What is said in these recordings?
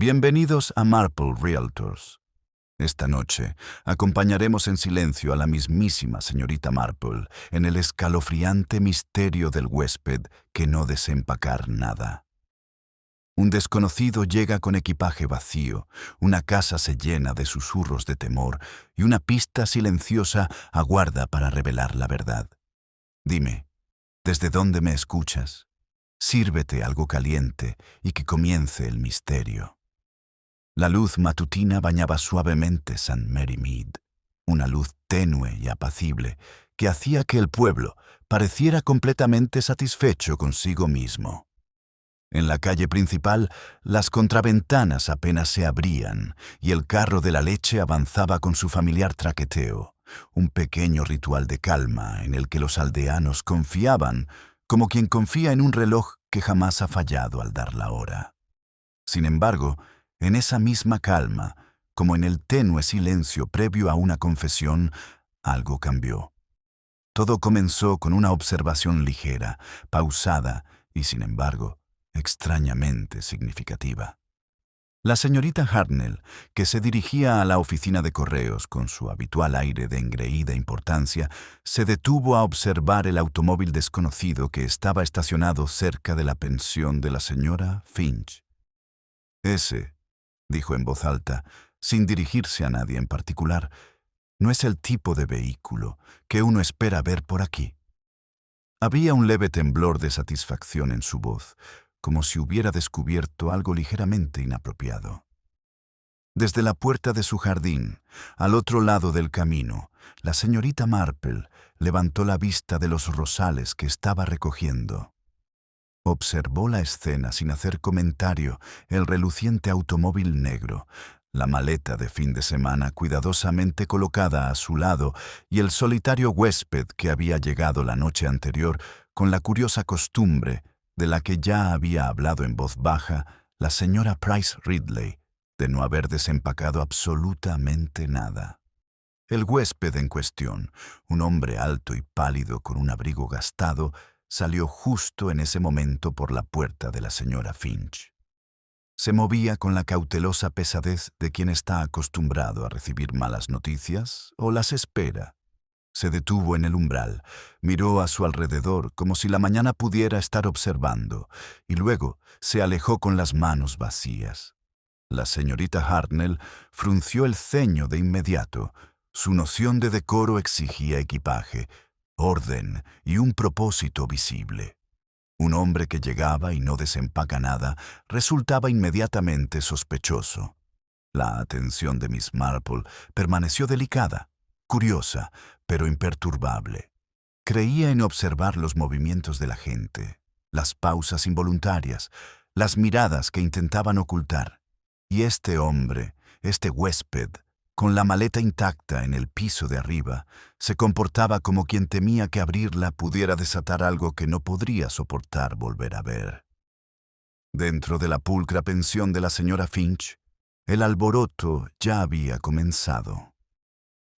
Bienvenidos a Marple Realtors. Esta noche acompañaremos en silencio a la mismísima señorita Marple en el escalofriante misterio del huésped que no desempacar nada. Un desconocido llega con equipaje vacío, una casa se llena de susurros de temor y una pista silenciosa aguarda para revelar la verdad. Dime, ¿desde dónde me escuchas? Sírvete algo caliente y que comience el misterio. La luz matutina bañaba suavemente St. Mary Mead, una luz tenue y apacible que hacía que el pueblo pareciera completamente satisfecho consigo mismo. En la calle principal, las contraventanas apenas se abrían y el carro de la leche avanzaba con su familiar traqueteo, un pequeño ritual de calma en el que los aldeanos confiaban, como quien confía en un reloj que jamás ha fallado al dar la hora. Sin embargo, en esa misma calma, como en el tenue silencio previo a una confesión, algo cambió. Todo comenzó con una observación ligera, pausada y, sin embargo, extrañamente significativa. La señorita Hartnell, que se dirigía a la oficina de correos con su habitual aire de engreída importancia, se detuvo a observar el automóvil desconocido que estaba estacionado cerca de la pensión de la señora Finch. Ese, dijo en voz alta, sin dirigirse a nadie en particular, no es el tipo de vehículo que uno espera ver por aquí. Había un leve temblor de satisfacción en su voz, como si hubiera descubierto algo ligeramente inapropiado. Desde la puerta de su jardín, al otro lado del camino, la señorita Marple levantó la vista de los rosales que estaba recogiendo. Observó la escena sin hacer comentario, el reluciente automóvil negro, la maleta de fin de semana cuidadosamente colocada a su lado y el solitario huésped que había llegado la noche anterior con la curiosa costumbre de la que ya había hablado en voz baja la señora Price Ridley, de no haber desempacado absolutamente nada. El huésped en cuestión, un hombre alto y pálido con un abrigo gastado, salió justo en ese momento por la puerta de la señora Finch. Se movía con la cautelosa pesadez de quien está acostumbrado a recibir malas noticias o las espera. Se detuvo en el umbral, miró a su alrededor como si la mañana pudiera estar observando, y luego se alejó con las manos vacías. La señorita Hartnell frunció el ceño de inmediato. Su noción de decoro exigía equipaje, orden y un propósito visible. Un hombre que llegaba y no desempaca nada resultaba inmediatamente sospechoso. La atención de Miss Marple permaneció delicada, curiosa, pero imperturbable. Creía en observar los movimientos de la gente, las pausas involuntarias, las miradas que intentaban ocultar. Y este hombre, este huésped, con la maleta intacta en el piso de arriba, se comportaba como quien temía que abrirla pudiera desatar algo que no podría soportar volver a ver. Dentro de la pulcra pensión de la señora Finch, el alboroto ya había comenzado.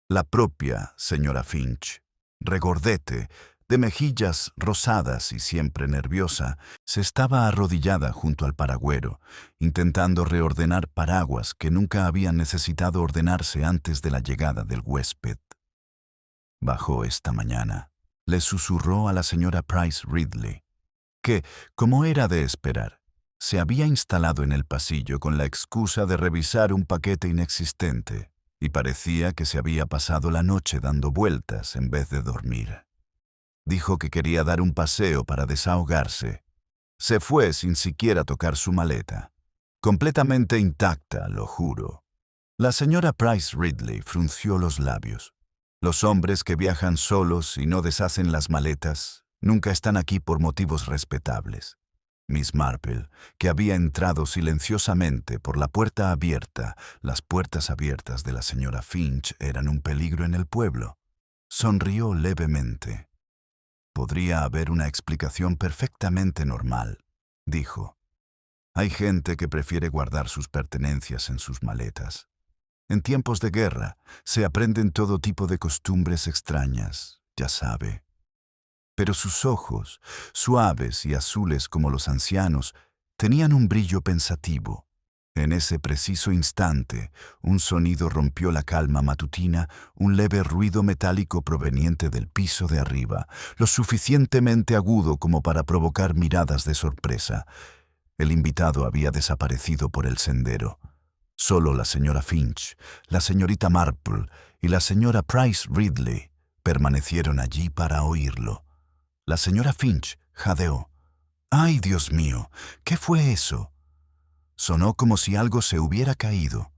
La propia señora Finch, regordete, de mejillas rosadas y siempre nerviosa, se estaba arrodillada junto al paragüero, intentando reordenar paraguas que nunca habían necesitado ordenarse antes de la llegada del huésped. Bajó esta mañana, le susurró a la señora Price Ridley, que, como era de esperar, se había instalado en el pasillo con la excusa de revisar un paquete inexistente, y parecía que se había pasado la noche dando vueltas en vez de dormir. Dijo que quería dar un paseo para desahogarse. Se fue sin siquiera tocar su maleta. Completamente intacta, lo juro. La señora Price Ridley frunció los labios. Los hombres que viajan solos y no deshacen las maletas nunca están aquí por motivos respetables. Miss Marple, que había entrado silenciosamente por la puerta abierta, las puertas abiertas de la señora Finch eran un peligro en el pueblo, sonrió levemente. Podría haber una explicación perfectamente normal, dijo. Hay gente que prefiere guardar sus pertenencias en sus maletas. En tiempos de guerra se aprenden todo tipo de costumbres extrañas, ya sabe. Pero sus ojos, suaves y azules como los ancianos, tenían un brillo pensativo, En ese preciso instante, un sonido rompió la calma matutina, un leve ruido metálico proveniente del piso de arriba, lo suficientemente agudo como para provocar miradas de sorpresa. El invitado había desaparecido por el sendero. Solo la señora Finch, la señorita Marple y la señora Price Ridley permanecieron allí para oírlo. La señora Finch jadeó. ¡Ay, Dios mío! ¿Qué fue eso? Sonó como si algo se hubiera caído.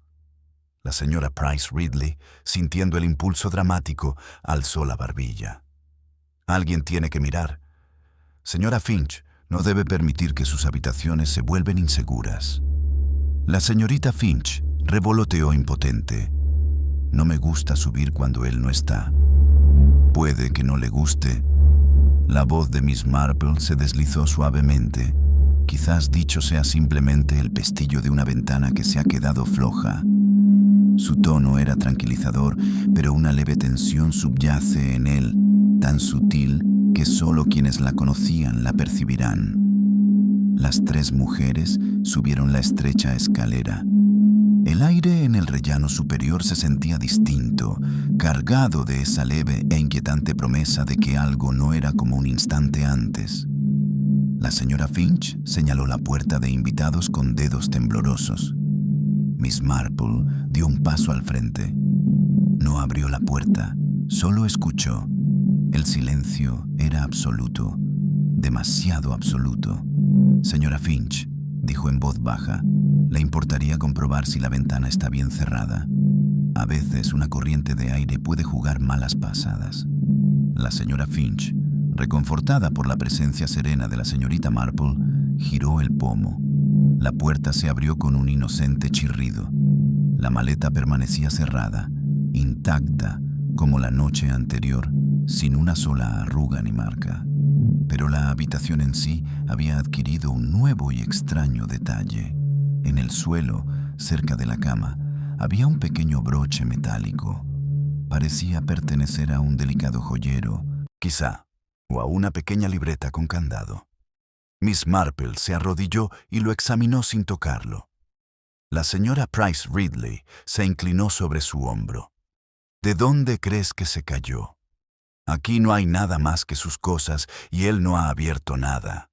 La señora Price Ridley, sintiendo el impulso dramático, alzó la barbilla. Alguien tiene que mirar. Señora Finch, no debe permitir que sus habitaciones se vuelvan inseguras. La señorita Finch revoloteó impotente. No me gusta subir cuando él no está. Puede que no le guste. La voz de Miss Marple se deslizó suavemente. Quizás dicho sea simplemente el pestillo de una ventana que se ha quedado floja. Su tono era tranquilizador, pero una leve tensión subyace en él, tan sutil que solo quienes la conocían la percibirán. Las tres mujeres subieron la estrecha escalera. El aire en el rellano superior se sentía distinto, cargado de esa leve e inquietante promesa de que algo no era como un instante antes. La señora Finch señaló la puerta de invitados con dedos temblorosos. Miss Marple dio un paso al frente. No abrió la puerta, solo escuchó. El silencio era absoluto, demasiado absoluto. Señora Finch, dijo en voz baja, ¿le importaría comprobar si la ventana está bien cerrada? A veces una corriente de aire puede jugar malas pasadas. La señora Finch, reconfortada por la presencia serena de la señorita Marple, giró el pomo. La puerta se abrió con un inocente chirrido. La maleta permanecía cerrada, intacta, como la noche anterior, sin una sola arruga ni marca. Pero la habitación en sí había adquirido un nuevo y extraño detalle. En el suelo, cerca de la cama, había un pequeño broche metálico. Parecía pertenecer a un delicado joyero, quizá, o a una pequeña libreta con candado. Miss Marple se arrodilló y lo examinó sin tocarlo. La señora Price Ridley se inclinó sobre su hombro. ¿De dónde crees que se cayó? Aquí no hay nada más que sus cosas y él no ha abierto nada.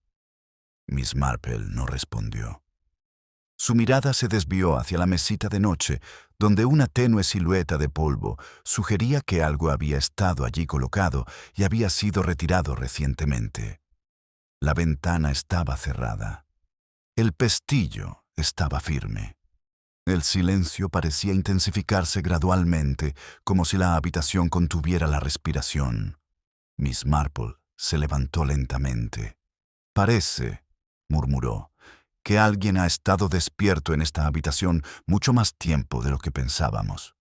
Miss Marple no respondió. Su mirada se desvió hacia la mesita de noche, donde una tenue silueta de polvo sugería que algo había estado allí colocado y había sido retirado recientemente. La ventana estaba cerrada. El pestillo estaba firme. El silencio parecía intensificarse gradualmente, como si la habitación contuviera la respiración. Miss Marple se levantó lentamente. «Parece», murmuró, «que alguien ha estado despierto en esta habitación mucho más tiempo de lo que pensábamos».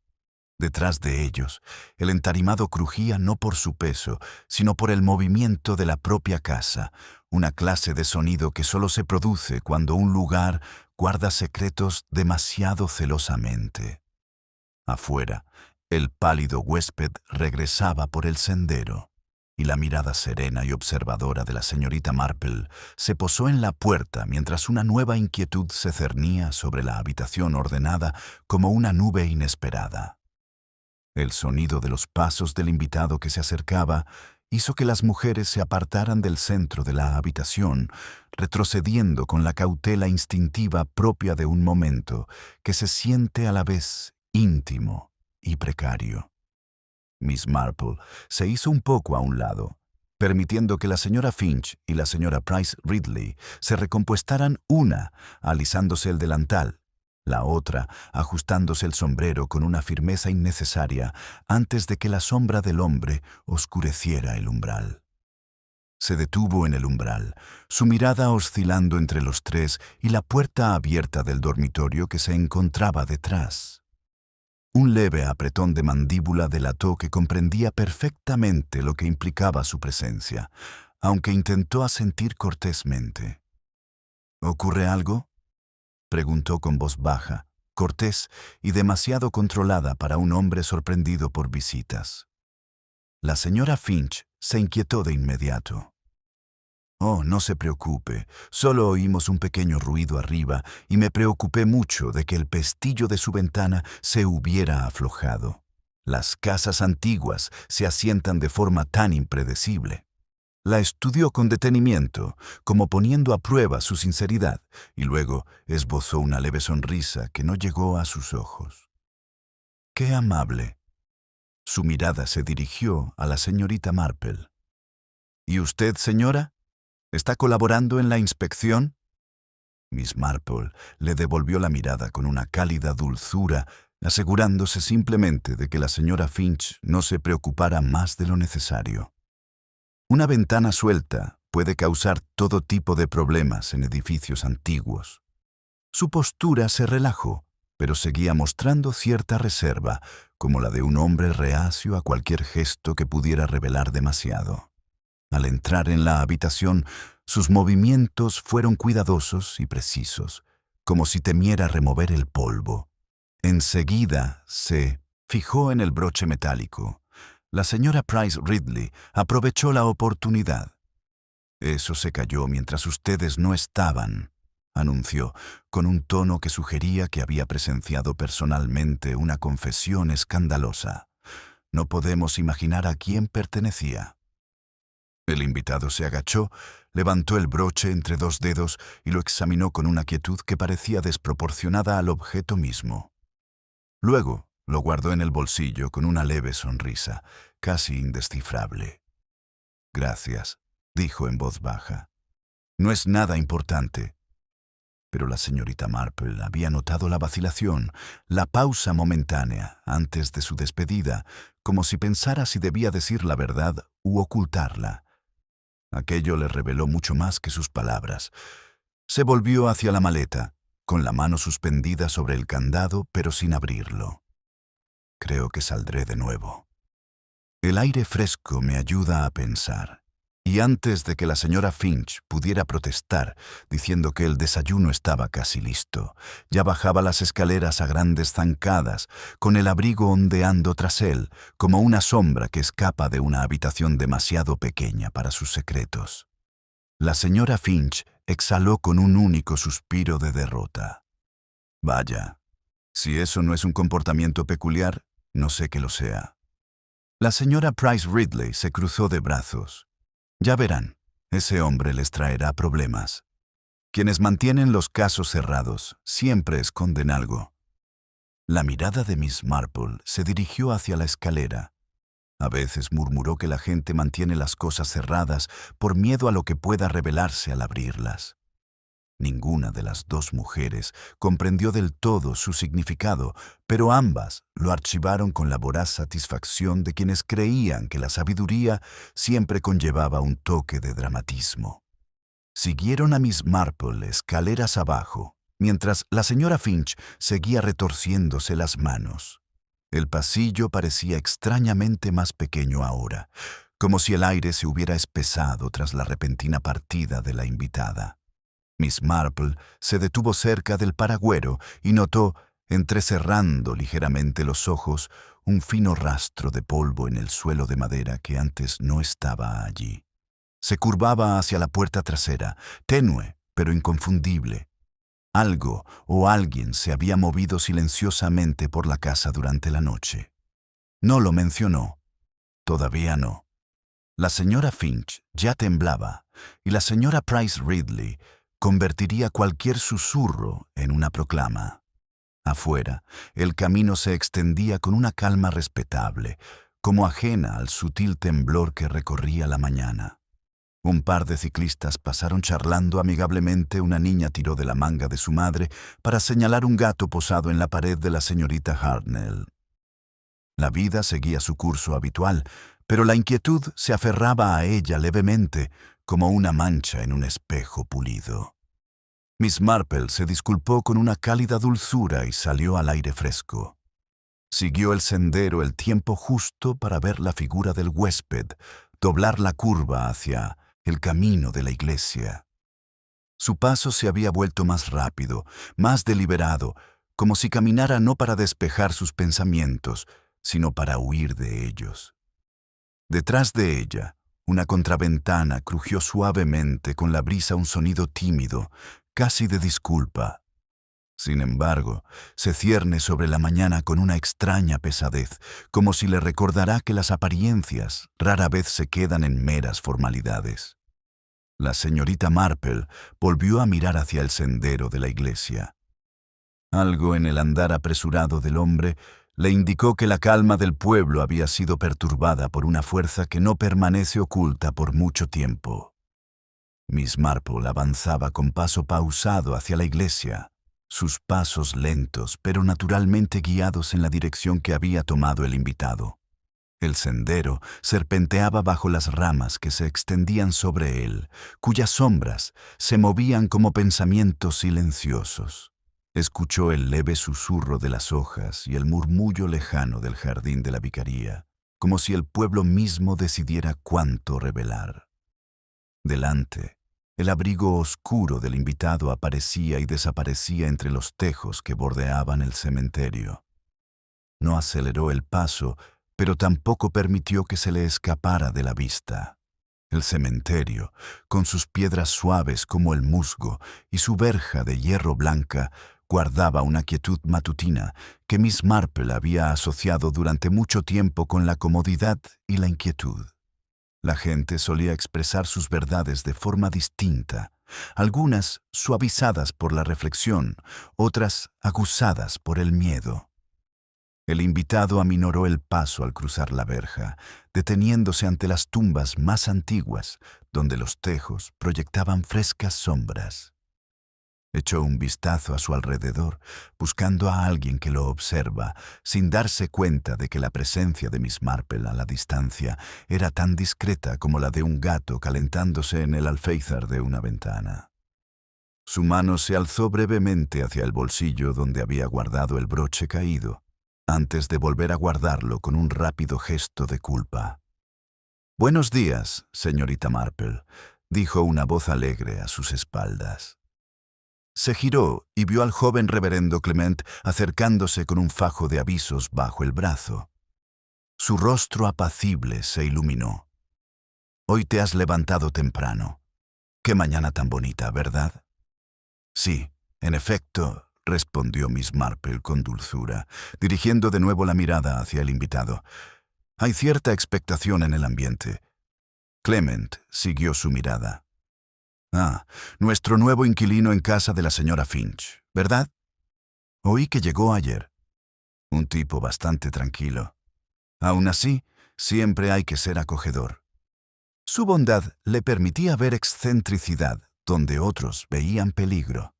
Detrás de ellos, el entarimado crujía no por su peso, sino por el movimiento de la propia casa, una clase de sonido que solo se produce cuando un lugar guarda secretos demasiado celosamente. Afuera, el pálido huésped regresaba por el sendero, y la mirada serena y observadora de la señorita Marple se posó en la puerta mientras una nueva inquietud se cernía sobre la habitación ordenada como una nube inesperada. El sonido de los pasos del invitado que se acercaba hizo que las mujeres se apartaran del centro de la habitación, retrocediendo con la cautela instintiva propia de un momento que se siente a la vez íntimo y precario. Miss Marple se hizo un poco a un lado, permitiendo que la señora Finch y la señora Price Ridley se recompuestaran, una alisándose el delantal, la otra ajustándose el sombrero con una firmeza innecesaria antes de que la sombra del hombre oscureciera el umbral. Se detuvo en el umbral, su mirada oscilando entre los tres y la puerta abierta del dormitorio que se encontraba detrás. Un leve apretón de mandíbula delató que comprendía perfectamente lo que implicaba su presencia, aunque intentó asentir cortésmente. ¿Ocurre algo?, preguntó con voz baja, cortés y demasiado controlada para un hombre sorprendido por visitas. La señora Finch se inquietó de inmediato. Oh, no se preocupe, solo oímos un pequeño ruido arriba y me preocupé mucho de que el pestillo de su ventana se hubiera aflojado. Las casas antiguas se asientan de forma tan impredecible. La estudió con detenimiento, como poniendo a prueba su sinceridad, y luego esbozó una leve sonrisa que no llegó a sus ojos. ¡Qué amable! Su mirada se dirigió a la señorita Marple. ¿Y usted, señora? ¿Está colaborando en la inspección? Miss Marple le devolvió la mirada con una cálida dulzura, asegurándose simplemente de que la señora Finch no se preocupara más de lo necesario. Una ventana suelta puede causar todo tipo de problemas en edificios antiguos. Su postura se relajó, pero seguía mostrando cierta reserva, como la de un hombre reacio a cualquier gesto que pudiera revelar demasiado. Al entrar en la habitación, sus movimientos fueron cuidadosos y precisos, como si temiera remover el polvo. Enseguida se fijó en el broche metálico. La señora Price Ridley aprovechó la oportunidad. «Eso se cayó mientras ustedes no estaban», anunció, con un tono que sugería que había presenciado personalmente una confesión escandalosa. No podemos imaginar a quién pertenecía. El invitado se agachó, levantó el broche entre dos dedos y lo examinó con una quietud que parecía desproporcionada al objeto mismo. Luego lo guardó en el bolsillo con una leve sonrisa, casi indescifrable. «Gracias», dijo en voz baja. «No es nada importante». Pero la señorita Marple había notado la vacilación, la pausa momentánea antes de su despedida, como si pensara si debía decir la verdad u ocultarla. Aquello le reveló mucho más que sus palabras. Se volvió hacia la maleta, con la mano suspendida sobre el candado, pero sin abrirlo. «Creo que saldré de nuevo. El aire fresco me ayuda a pensar». Y antes de que la señora Finch pudiera protestar, diciendo que el desayuno estaba casi listo, ya bajaba las escaleras a grandes zancadas, con el abrigo ondeando tras él, como una sombra que escapa de una habitación demasiado pequeña para sus secretos. La señora Finch exhaló con un único suspiro de derrota. «Vaya, si eso no es un comportamiento peculiar, no sé qué lo sea». La señora Price Ridley se cruzó de brazos. «Ya verán, ese hombre les traerá problemas. Quienes mantienen los casos cerrados siempre esconden algo». La mirada de Miss Marple se dirigió hacia la escalera. A veces murmuró que la gente mantiene las cosas cerradas por miedo a lo que pueda revelarse al abrirlas. Ninguna de las dos mujeres comprendió del todo su significado, pero ambas lo archivaron con la voraz satisfacción de quienes creían que la sabiduría siempre conllevaba un toque de dramatismo. Siguieron a Miss Marple escaleras abajo, mientras la señora Finch seguía retorciéndose las manos. El pasillo parecía extrañamente más pequeño ahora, como si el aire se hubiera espesado tras la repentina partida de la invitada. Miss Marple se detuvo cerca del paragüero y notó, entrecerrando ligeramente los ojos, un fino rastro de polvo en el suelo de madera que antes no estaba allí. Se curvaba hacia la puerta trasera, tenue pero inconfundible. Algo o alguien se había movido silenciosamente por la casa durante la noche. No lo mencionó. Todavía no. La señora Finch ya temblaba y la señora Price Ridley convertiría cualquier susurro en una proclama. Afuera, el camino se extendía con una calma respetable, como ajena al sutil temblor que recorría la mañana. Un par de ciclistas pasaron charlando amigablemente. Una niña tiró de la manga de su madre para señalar un gato posado en la pared de la señorita Hartnell. La vida seguía su curso habitual, pero la inquietud se aferraba a ella levemente, como una mancha en un espejo pulido. Miss Marple se disculpó con una cálida dulzura y salió al aire fresco. Siguió el sendero el tiempo justo para ver la figura del huésped doblar la curva hacia el camino de la iglesia. Su paso se había vuelto más rápido, más deliberado, como si caminara no para despejar sus pensamientos, sino para huir de ellos. Detrás de ella, Una contraventana crujió suavemente con la brisa un sonido tímido, casi de disculpa. Sin embargo, se cierne sobre la mañana con una extraña pesadez, como si le recordara que las apariencias rara vez se quedan en meras formalidades. La señorita Marple volvió a mirar hacia el sendero de la iglesia. Algo en el andar apresurado del hombre le indicó que la calma del pueblo había sido perturbada por una fuerza que no permanece oculta por mucho tiempo. Miss Marple avanzaba con paso pausado hacia la iglesia, sus pasos lentos pero naturalmente guiados en la dirección que había tomado el invitado. El sendero serpenteaba bajo las ramas que se extendían sobre él, cuyas sombras se movían como pensamientos silenciosos. Escuchó el leve susurro de las hojas y el murmullo lejano del jardín de la vicaría, como si el pueblo mismo decidiera cuánto revelar. Delante, el abrigo oscuro del invitado aparecía y desaparecía entre los tejos que bordeaban el cementerio. No aceleró el paso, pero tampoco permitió que se le escapara de la vista. El cementerio, con sus piedras suaves como el musgo y su verja de hierro blanca, guardaba una quietud matutina que Miss Marple había asociado durante mucho tiempo con la comodidad y la inquietud. La gente solía expresar sus verdades de forma distinta, algunas suavizadas por la reflexión, otras aguzadas por el miedo. El invitado aminoró el paso al cruzar la verja, deteniéndose ante las tumbas más antiguas, donde los tejos proyectaban frescas sombras. Echó un vistazo a su alrededor, buscando a alguien que lo observa, sin darse cuenta de que la presencia de Miss Marple a la distancia era tan discreta como la de un gato calentándose en el alféizar de una ventana. Su mano se alzó brevemente hacia el bolsillo donde había guardado el broche caído, antes de volver a guardarlo con un rápido gesto de culpa. «Buenos días, señorita Marple», dijo una voz alegre a sus espaldas. Se giró y vio al joven reverendo Clement acercándose con un fajo de avisos bajo el brazo. Su rostro apacible se iluminó. «Hoy te has levantado temprano. Qué mañana tan bonita, ¿verdad?» «Sí, en efecto», respondió Miss Marple con dulzura, dirigiendo de nuevo la mirada hacia el invitado. «Hay cierta expectación en el ambiente». Clement siguió su mirada. «Ah, nuestro nuevo inquilino en casa de la señora Finch, ¿verdad? Oí que llegó ayer. Un tipo bastante tranquilo. Aún así, siempre hay que ser acogedor. Su bondad le permitía ver excentricidad donde otros veían peligro.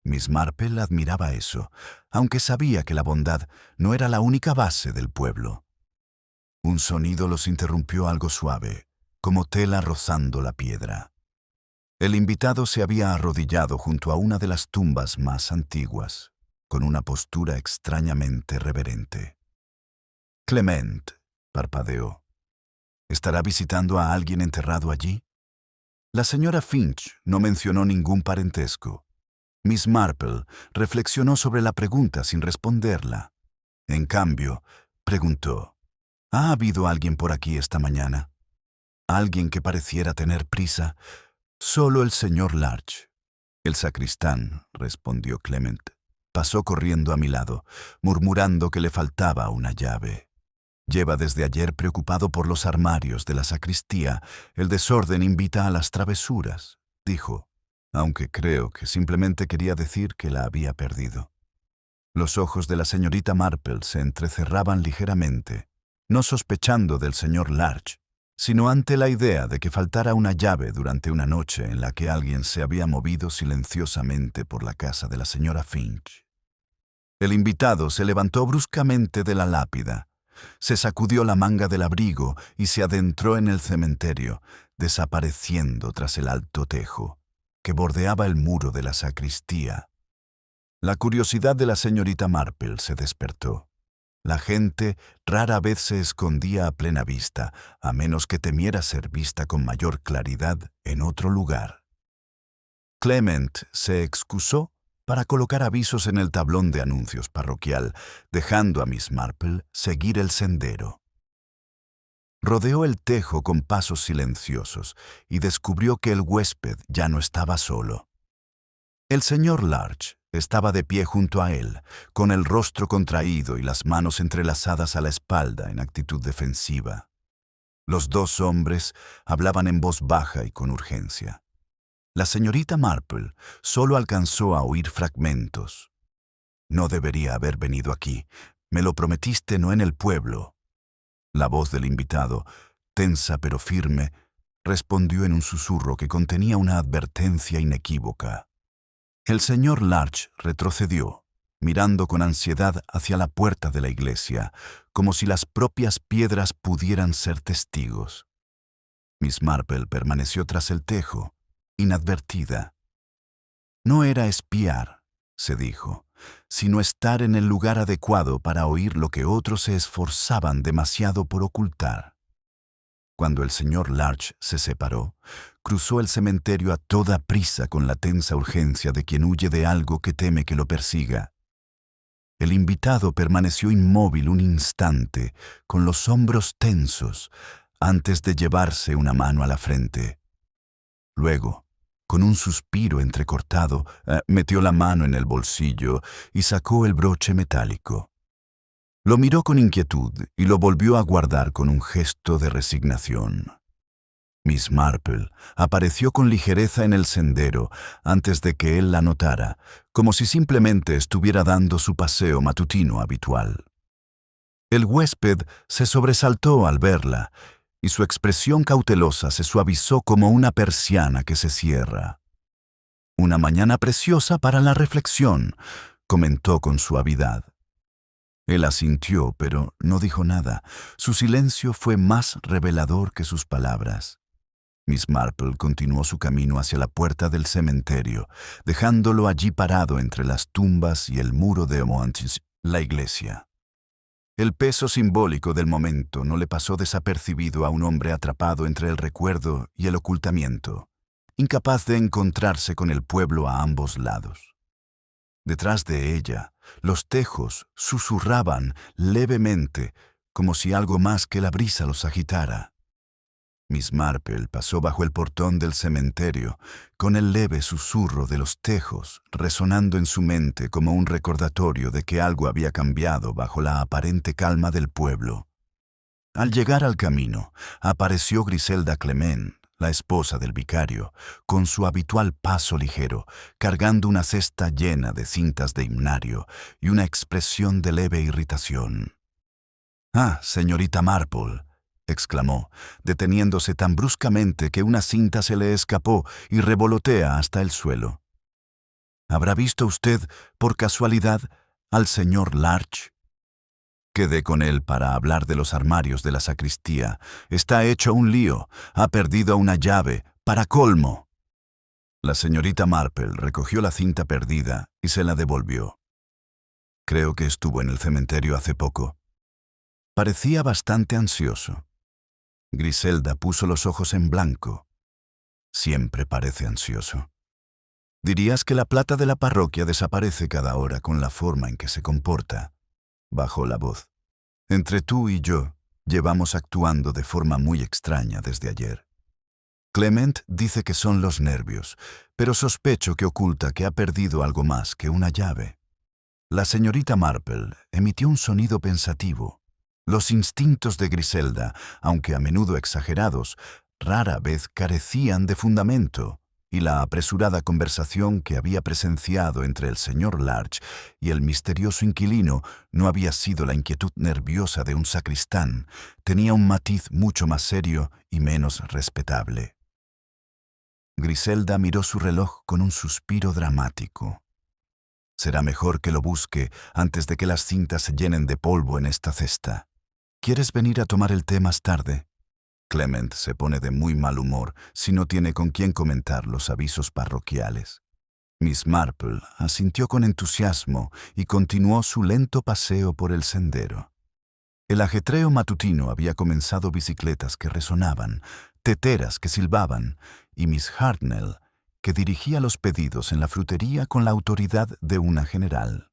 Miss Marple admiraba eso, aunque sabía que la bondad no era la única base del pueblo. Un sonido los interrumpió algo suave, como tela rozando la piedra. El invitado se había arrodillado junto a una de las tumbas más antiguas, con una postura extrañamente reverente. «Clement», parpadeó. «¿Estará visitando a alguien enterrado allí?» La señora Finch no mencionó ningún parentesco. Miss Marple reflexionó sobre la pregunta sin responderla. En cambio, preguntó, «¿Ha habido alguien por aquí esta mañana? ¿Alguien que pareciera tener prisa?» «Solo el señor Larch». «El sacristán», respondió Clement. «Pasó corriendo a mi lado, murmurando que le faltaba una llave. Lleva desde ayer preocupado por los armarios de la sacristía. El desorden invita a las travesuras», dijo, aunque creo que simplemente quería decir que la había perdido. Los ojos de la señorita Marple se entrecerraban ligeramente, no sospechando del señor Larch, sino ante la idea de que faltara una llave durante una noche en la que alguien se había movido silenciosamente por la casa de la señora Finch. El invitado se levantó bruscamente de la lápida, se sacudió la manga del abrigo y se adentró en el cementerio, desapareciendo tras el alto tejo, que bordeaba el muro de la sacristía. La curiosidad de la señorita Marple se despertó. La gente rara vez se escondía a plena vista, a menos que temiera ser vista con mayor claridad en otro lugar. Clement se excusó para colocar avisos en el tablón de anuncios parroquial, dejando a Miss Marple seguir el sendero. Rodeó el tejo con pasos silenciosos y descubrió que el huésped ya no estaba solo. El señor Larch estaba de pie junto a él, con el rostro contraído y las manos entrelazadas a la espalda en actitud defensiva. Los dos hombres hablaban en voz baja y con urgencia. La señorita Marple solo alcanzó a oír fragmentos. «No debería haber venido aquí. Me lo prometiste no en el pueblo». La voz del invitado, tensa pero firme, respondió en un susurro que contenía una advertencia inequívoca. El señor Larch retrocedió, mirando con ansiedad hacia la puerta de la iglesia, como si las propias piedras pudieran ser testigos. Miss Marple permaneció tras el tejo, inadvertida. No era espiar, se dijo, sino estar en el lugar adecuado para oír lo que otros se esforzaban demasiado por ocultar. Cuando el señor Larch se separó, cruzó el cementerio a toda prisa con la tensa urgencia de quien huye de algo que teme que lo persiga. El invitado permaneció inmóvil un instante, con los hombros tensos, antes de llevarse una mano a la frente. Luego, con un suspiro entrecortado, metió la mano en el bolsillo y sacó el broche metálico. Lo miró con inquietud y lo volvió a guardar con un gesto de resignación. Miss Marple apareció con ligereza en el sendero antes de que él la notara, como si simplemente estuviera dando su paseo matutino habitual. El huésped se sobresaltó al verla y su expresión cautelosa se suavizó como una persiana que se cierra. «Una mañana preciosa para la reflexión», comentó con suavidad. Él asintió, pero no dijo nada. Su silencio fue más revelador que sus palabras. Miss Marple continuó su camino hacia la puerta del cementerio, dejándolo allí parado entre las tumbas y el muro de Montis, la iglesia. El peso simbólico del momento no le pasó desapercibido a un hombre atrapado entre el recuerdo y el ocultamiento, incapaz de encontrarse con el pueblo a ambos lados. Detrás de ella, los tejos susurraban levemente, como si algo más que la brisa los agitara. Miss Marple pasó bajo el portón del cementerio, con el leve susurro de los tejos resonando en su mente como un recordatorio de que algo había cambiado bajo la aparente calma del pueblo. Al llegar al camino, apareció Griselda Clement, la esposa del vicario, con su habitual paso ligero, cargando una cesta llena de cintas de himnario y una expresión de leve irritación. «Ah, señorita Marple», exclamó, deteniéndose tan bruscamente que una cinta se le escapó y revolotea hasta el suelo. «¿Habrá visto usted, por casualidad, al señor Larch?» «Quedé con él para hablar de los armarios de la sacristía. Está hecho un lío. Ha perdido una llave, para colmo». La señorita Marple recogió la cinta perdida y se la devolvió. «Creo que estuvo en el cementerio hace poco». Parecía bastante ansioso. Griselda puso los ojos en blanco. «Siempre parece ansioso. Dirías que la plata de la parroquia desaparece cada hora con la forma en que se comporta». Bajó la voz. «Entre tú y yo, llevamos actuando de forma muy extraña desde ayer. Clement dice que son los nervios, pero sospecho que oculta que ha perdido algo más que una llave». La señorita Marple emitió un sonido pensativo. Los instintos de Griselda, aunque a menudo exagerados, rara vez carecían de fundamento, y la apresurada conversación que había presenciado entre el señor Larch y el misterioso inquilino no había sido la inquietud nerviosa de un sacristán, tenía un matiz mucho más serio y menos respetable. Griselda miró su reloj con un suspiro dramático. «Será mejor que lo busque antes de que las cintas se llenen de polvo en esta cesta. ¿Quieres venir a tomar el té más tarde?» Clement se pone de muy mal humor si no tiene con quién comentar los avisos parroquiales. Miss Marple asintió con entusiasmo y continuó su lento paseo por el sendero. El ajetreo matutino había comenzado. Bicicletas que resonaban, teteras que silbaban, y Miss Hartnell, que dirigía los pedidos en la frutería con la autoridad de una general.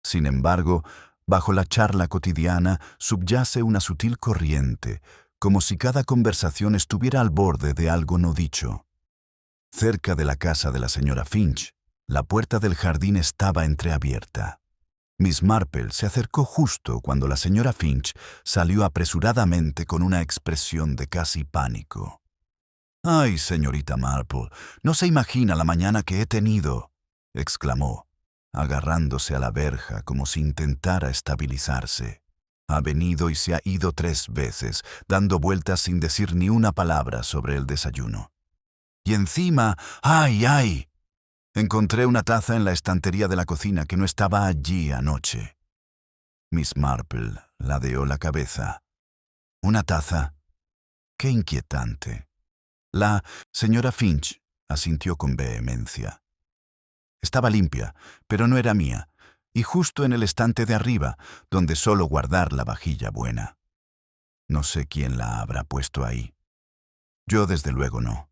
Sin embargo, bajo la charla cotidiana subyace una sutil corriente, como si cada conversación estuviera al borde de algo no dicho. Cerca de la casa de la señora Finch, la puerta del jardín estaba entreabierta. Miss Marple se acercó justo cuando la señora Finch salió apresuradamente con una expresión de casi pánico. «¡Ay, señorita Marple, no se imagina la mañana que he tenido!», exclamó, agarrándose a la verja como si intentara estabilizarse. «Ha venido y se ha ido 3 veces, dando vueltas sin decir ni una palabra sobre el desayuno. Y encima, ¡ay, ay! Encontré una taza en la estantería de la cocina que no estaba allí anoche». Miss Marple ladeó la cabeza. «¿Una taza? ¡Qué inquietante!». La señora Finch asintió con vehemencia. «Estaba limpia, pero no era mía, y justo en el estante de arriba, donde suelo guardar la vajilla buena. No sé quién la habrá puesto ahí. Yo desde luego no».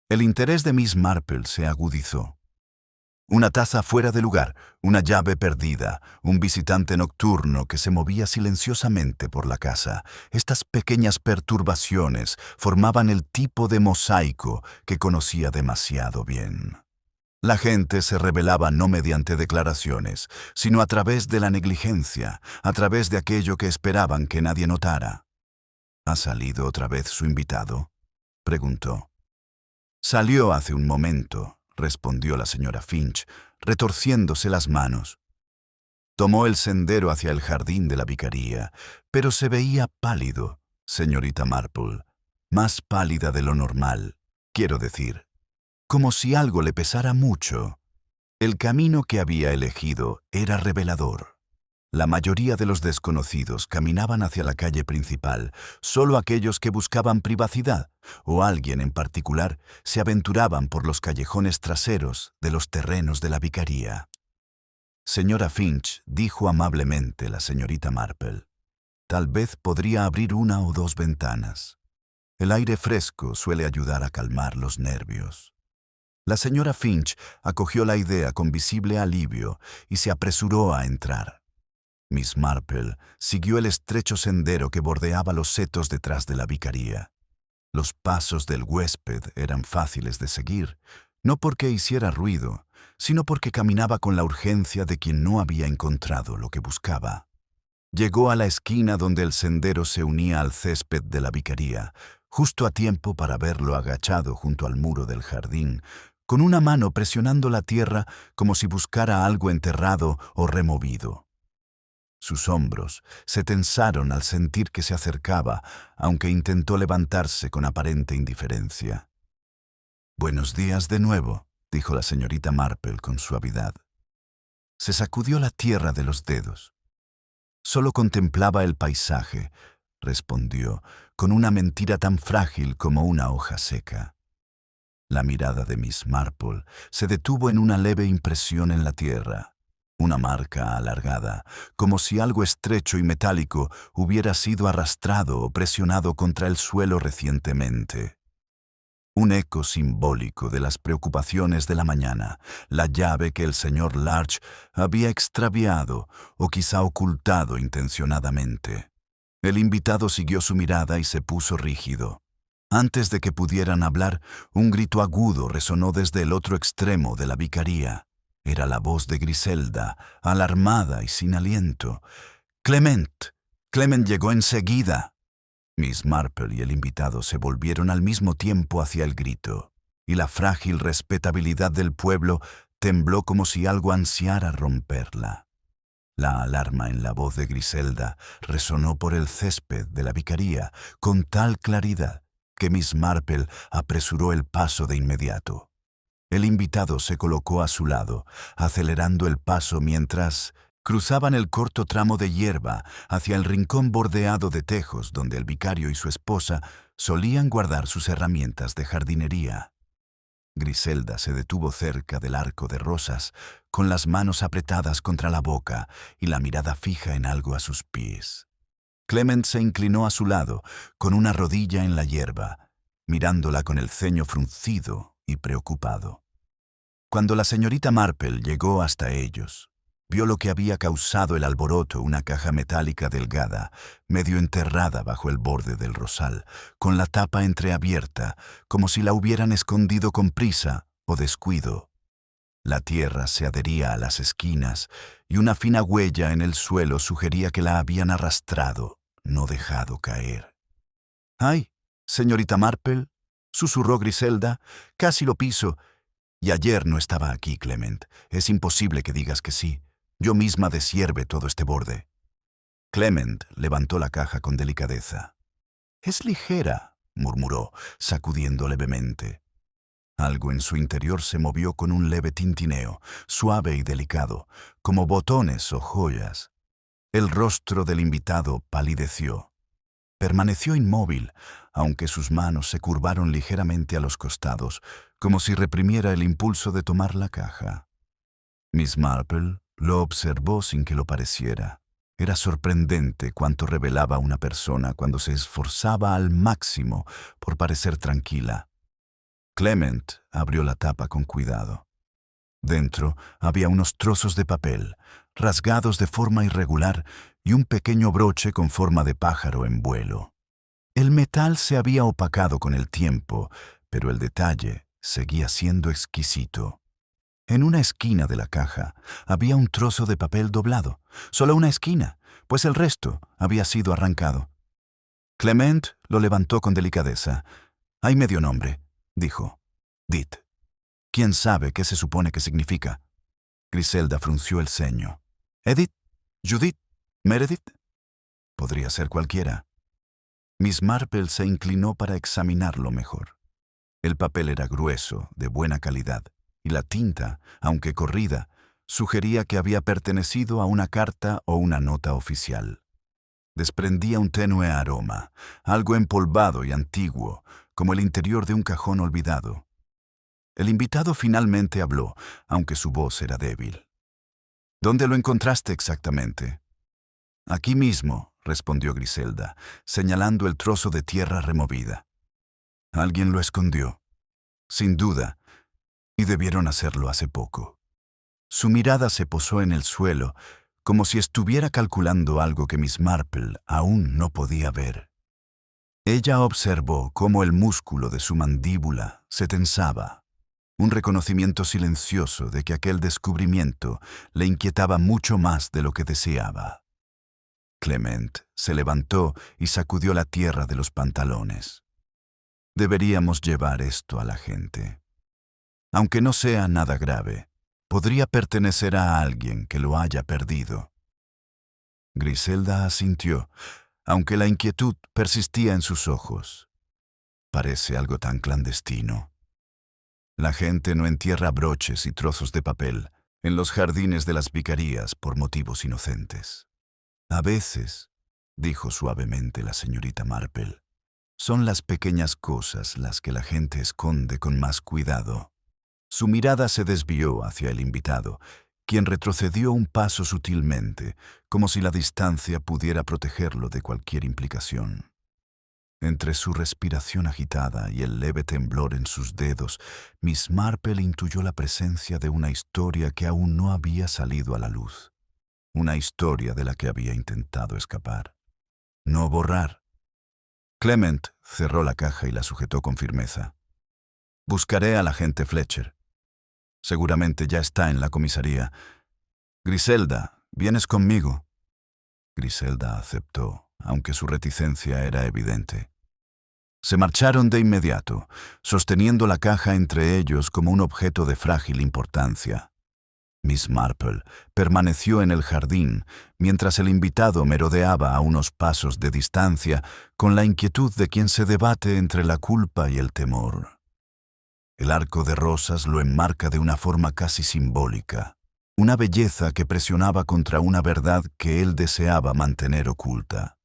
El interés de Miss Marple se agudizó. Una taza fuera de lugar, una llave perdida, un visitante nocturno que se movía silenciosamente por la casa. Estas pequeñas perturbaciones formaban el tipo de mosaico que conocía demasiado bien. La gente se rebelaba no mediante declaraciones, sino a través de la negligencia, a través de aquello que esperaban que nadie notara. «¿Ha salido otra vez su invitado?», preguntó. «Salió hace un momento», respondió la señora Finch, retorciéndose las manos. Tomó el sendero hacia el jardín de la vicaría, pero se veía pálido, señorita Marple, más pálida de lo normal, quiero decir, como si algo le pesara mucho. El camino que había elegido era revelador. La mayoría de los desconocidos caminaban hacia la calle principal, solo aquellos que buscaban privacidad, o alguien en particular, se aventuraban por los callejones traseros de los terrenos de la vicaría. «Señora Finch», dijo amablemente la señorita Marple, «tal vez podría abrir 1 o 2 ventanas. El aire fresco suele ayudar a calmar los nervios». La señora Finch acogió la idea con visible alivio y se apresuró a entrar. Miss Marple siguió el estrecho sendero que bordeaba los setos detrás de la vicaría. Los pasos del huésped eran fáciles de seguir, no porque hiciera ruido, sino porque caminaba con la urgencia de quien no había encontrado lo que buscaba. Llegó a la esquina donde el sendero se unía al césped de la vicaría, justo a tiempo para verlo agachado junto al muro del jardín, con una mano presionando la tierra como si buscara algo enterrado o removido. Sus hombros se tensaron al sentir que se acercaba, aunque intentó levantarse con aparente indiferencia. «Buenos días de nuevo», dijo la señorita Marple con suavidad. Se sacudió la tierra de los dedos. «Solo contemplaba el paisaje», respondió, con una mentira tan frágil como una hoja seca. La mirada de Miss Marple se detuvo en una leve impresión en la tierra. Una marca alargada, como si algo estrecho y metálico hubiera sido arrastrado o presionado contra el suelo recientemente. Un eco simbólico de las preocupaciones de la mañana, la llave que el señor Larch había extraviado o quizá ocultado intencionadamente. El invitado siguió su mirada y se puso rígido. Antes de que pudieran hablar, un grito agudo resonó desde el otro extremo de la vicaría. Era la voz de Griselda, alarmada y sin aliento. «¡Clement! ¡Clement llegó enseguida!». Miss Marple y el invitado se volvieron al mismo tiempo hacia el grito, y la frágil respetabilidad del pueblo tembló como si algo ansiara romperla. La alarma en la voz de Griselda resonó por el césped de la vicaría con tal claridad que Miss Marple apresuró el paso de inmediato. El invitado se colocó a su lado, acelerando el paso mientras cruzaban el corto tramo de hierba hacia el rincón bordeado de tejos donde el vicario y su esposa solían guardar sus herramientas de jardinería. Griselda se detuvo cerca del arco de rosas, con las manos apretadas contra la boca y la mirada fija en algo a sus pies. Clement se inclinó a su lado, con una rodilla en la hierba, mirándola con el ceño fruncido y preocupado. Cuando la señorita Marple llegó hasta ellos, vio lo que había causado el alboroto: una caja metálica delgada, medio enterrada bajo el borde del rosal, con la tapa entreabierta, como si la hubieran escondido con prisa o descuido. La tierra se adhería a las esquinas y una fina huella en el suelo sugería que la habían arrastrado, no dejado caer. «¡Ay, señorita Marple!», susurró Griselda. «Casi lo piso. Y ayer no estaba aquí, Clement. Es imposible que digas que sí. Yo misma deshierve todo este borde». Clement levantó la caja con delicadeza. «Es ligera», murmuró, sacudiendo levemente. Algo en su interior se movió con un leve tintineo, suave y delicado, como botones o joyas. El rostro del invitado palideció. Permaneció inmóvil, aunque sus manos se curvaron ligeramente a los costados, como si reprimiera el impulso de tomar la caja. Miss Marple lo observó sin que lo pareciera. Era sorprendente cuánto revelaba una persona cuando se esforzaba al máximo por parecer tranquila. Clement abrió la tapa con cuidado. Dentro había unos trozos de papel, rasgados de forma irregular, y un pequeño broche con forma de pájaro en vuelo. El metal se había opacado con el tiempo, pero el detalle seguía siendo exquisito. En una esquina de la caja había un trozo de papel doblado, solo una esquina, pues el resto había sido arrancado. Clement lo levantó con delicadeza. «Hay medio nombre», dijo. «Dit». «¿Quién sabe qué se supone que significa?». Griselda frunció el ceño. «Edith, Judith, Meredith». «Podría ser cualquiera». Miss Marple se inclinó para examinarlo mejor. El papel era grueso, de buena calidad, y la tinta, aunque corrida, sugería que había pertenecido a una carta o una nota oficial. Desprendía un tenue aroma, algo empolvado y antiguo, como el interior de un cajón olvidado. El invitado finalmente habló, aunque su voz era débil. «¿Dónde lo encontraste exactamente?». «Aquí mismo», respondió Griselda, señalando el trozo de tierra removida. «Alguien lo escondió. Sin duda, y debieron hacerlo hace poco». Su mirada se posó en el suelo, como si estuviera calculando algo que Miss Marple aún no podía ver. Ella observó cómo el músculo de su mandíbula se tensaba, un reconocimiento silencioso de que aquel descubrimiento le inquietaba mucho más de lo que deseaba. Clement se levantó y sacudió la tierra de los pantalones. «Deberíamos llevar esto a la gente. Aunque no sea nada grave, podría pertenecer a alguien que lo haya perdido». Griselda asintió, aunque la inquietud persistía en sus ojos. «Parece algo tan clandestino. La gente no entierra broches y trozos de papel en los jardines de las vicarías por motivos inocentes». «A veces», dijo suavemente la señorita Marple, «son las pequeñas cosas las que la gente esconde con más cuidado». Su mirada se desvió hacia el invitado, quien retrocedió un paso sutilmente, como si la distancia pudiera protegerlo de cualquier implicación. Entre su respiración agitada y el leve temblor en sus dedos, Miss Marple intuyó la presencia de una historia que aún no había salido a la luz. Una historia de la que había intentado escapar. No borrar. Clement cerró la caja y la sujetó con firmeza. «Buscaré al agente Fletcher. Seguramente ya está en la comisaría. Griselda, ¿vienes conmigo?». Griselda aceptó, aunque su reticencia era evidente. Se marcharon de inmediato, sosteniendo la caja entre ellos como un objeto de frágil importancia. Miss Marple permaneció en el jardín, mientras el invitado merodeaba a unos pasos de distancia con la inquietud de quien se debate entre la culpa y el temor. El arco de rosas lo enmarca de una forma casi simbólica, una belleza que presionaba contra una verdad que él deseaba mantener oculta.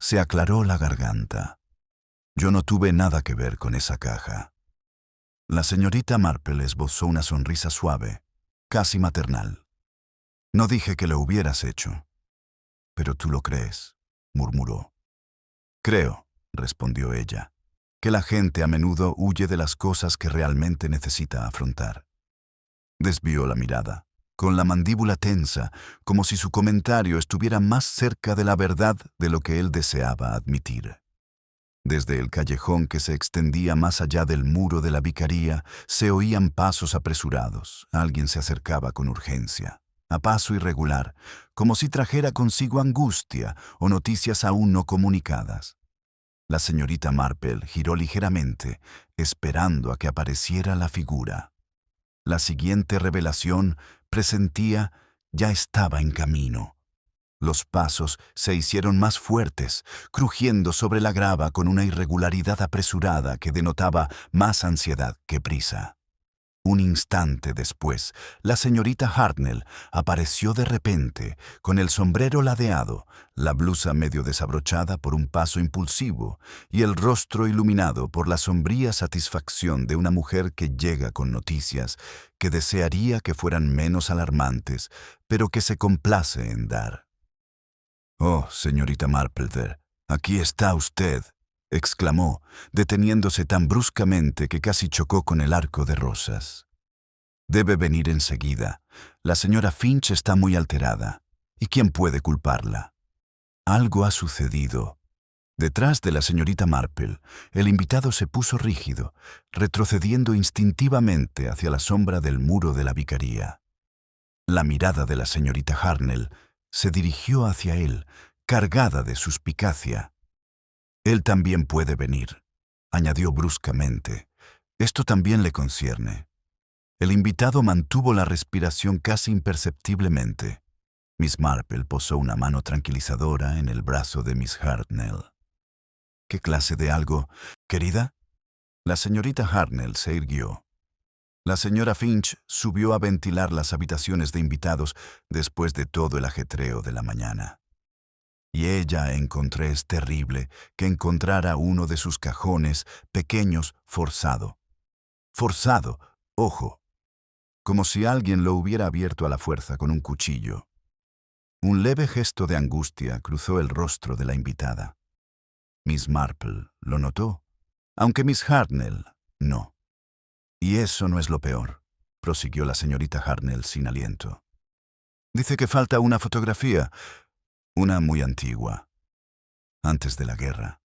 Se aclaró la garganta. «Yo no tuve nada que ver con esa caja». La señorita Marple esbozó una sonrisa suave, casi maternal. «No dije que lo hubieras hecho». «Pero tú lo crees», murmuró. «Creo», respondió ella, «que la gente a menudo huye de las cosas que realmente necesita afrontar». Desvió la mirada. con la mandíbula tensa, como si su comentario estuviera más cerca de la verdad de lo que él deseaba admitir. Desde el callejón que se extendía más allá del muro de la vicaría, se oían pasos apresurados. Alguien se acercaba con urgencia, a paso irregular, como si trajera consigo angustia o noticias aún no comunicadas. La señorita Marple giró ligeramente, esperando a que apareciera la figura. La siguiente revelación, presentía, ya estaba en camino. Los pasos se hicieron más fuertes, crujiendo sobre la grava con una irregularidad apresurada que denotaba más ansiedad que prisa. Un instante después, la señorita Hartnell apareció de repente, con el sombrero ladeado, la blusa medio desabrochada por un paso impulsivo y el rostro iluminado por la sombría satisfacción de una mujer que llega con noticias que desearía que fueran menos alarmantes, pero que se complace en dar. «Oh, señorita Marpleter, aquí está usted», exclamó, deteniéndose tan bruscamente que casi chocó con el arco de rosas. «Debe venir enseguida. La señora Finch está muy alterada. ¿Y quién puede culparla? Algo ha sucedido». Detrás de la señorita Marple, el invitado se puso rígido, retrocediendo instintivamente hacia la sombra del muro de la vicaría. La mirada de la señorita Hartnell se dirigió hacia él, cargada de suspicacia. «Él también puede venir», añadió bruscamente. «Esto también le concierne». El invitado mantuvo la respiración casi imperceptiblemente. Miss Marple posó una mano tranquilizadora en el brazo de Miss Hartnell. «¿Qué clase de algo, querida?» La señorita Hartnell se irguió. La señora Finch subió a ventilar las habitaciones de invitados después de todo el ajetreo de la mañana. Y ella encontré es terrible que encontrara uno de sus cajones pequeños forzado. Forzado, ojo, como si alguien lo hubiera abierto a la fuerza con un cuchillo. Un leve gesto de angustia cruzó el rostro de la invitada. Miss Marple lo notó, aunque Miss Hartnell no. «Y eso no es lo peor», prosiguió la señorita Hartnell sin aliento. «Dice que falta una fotografía, una muy antigua, antes de la guerra.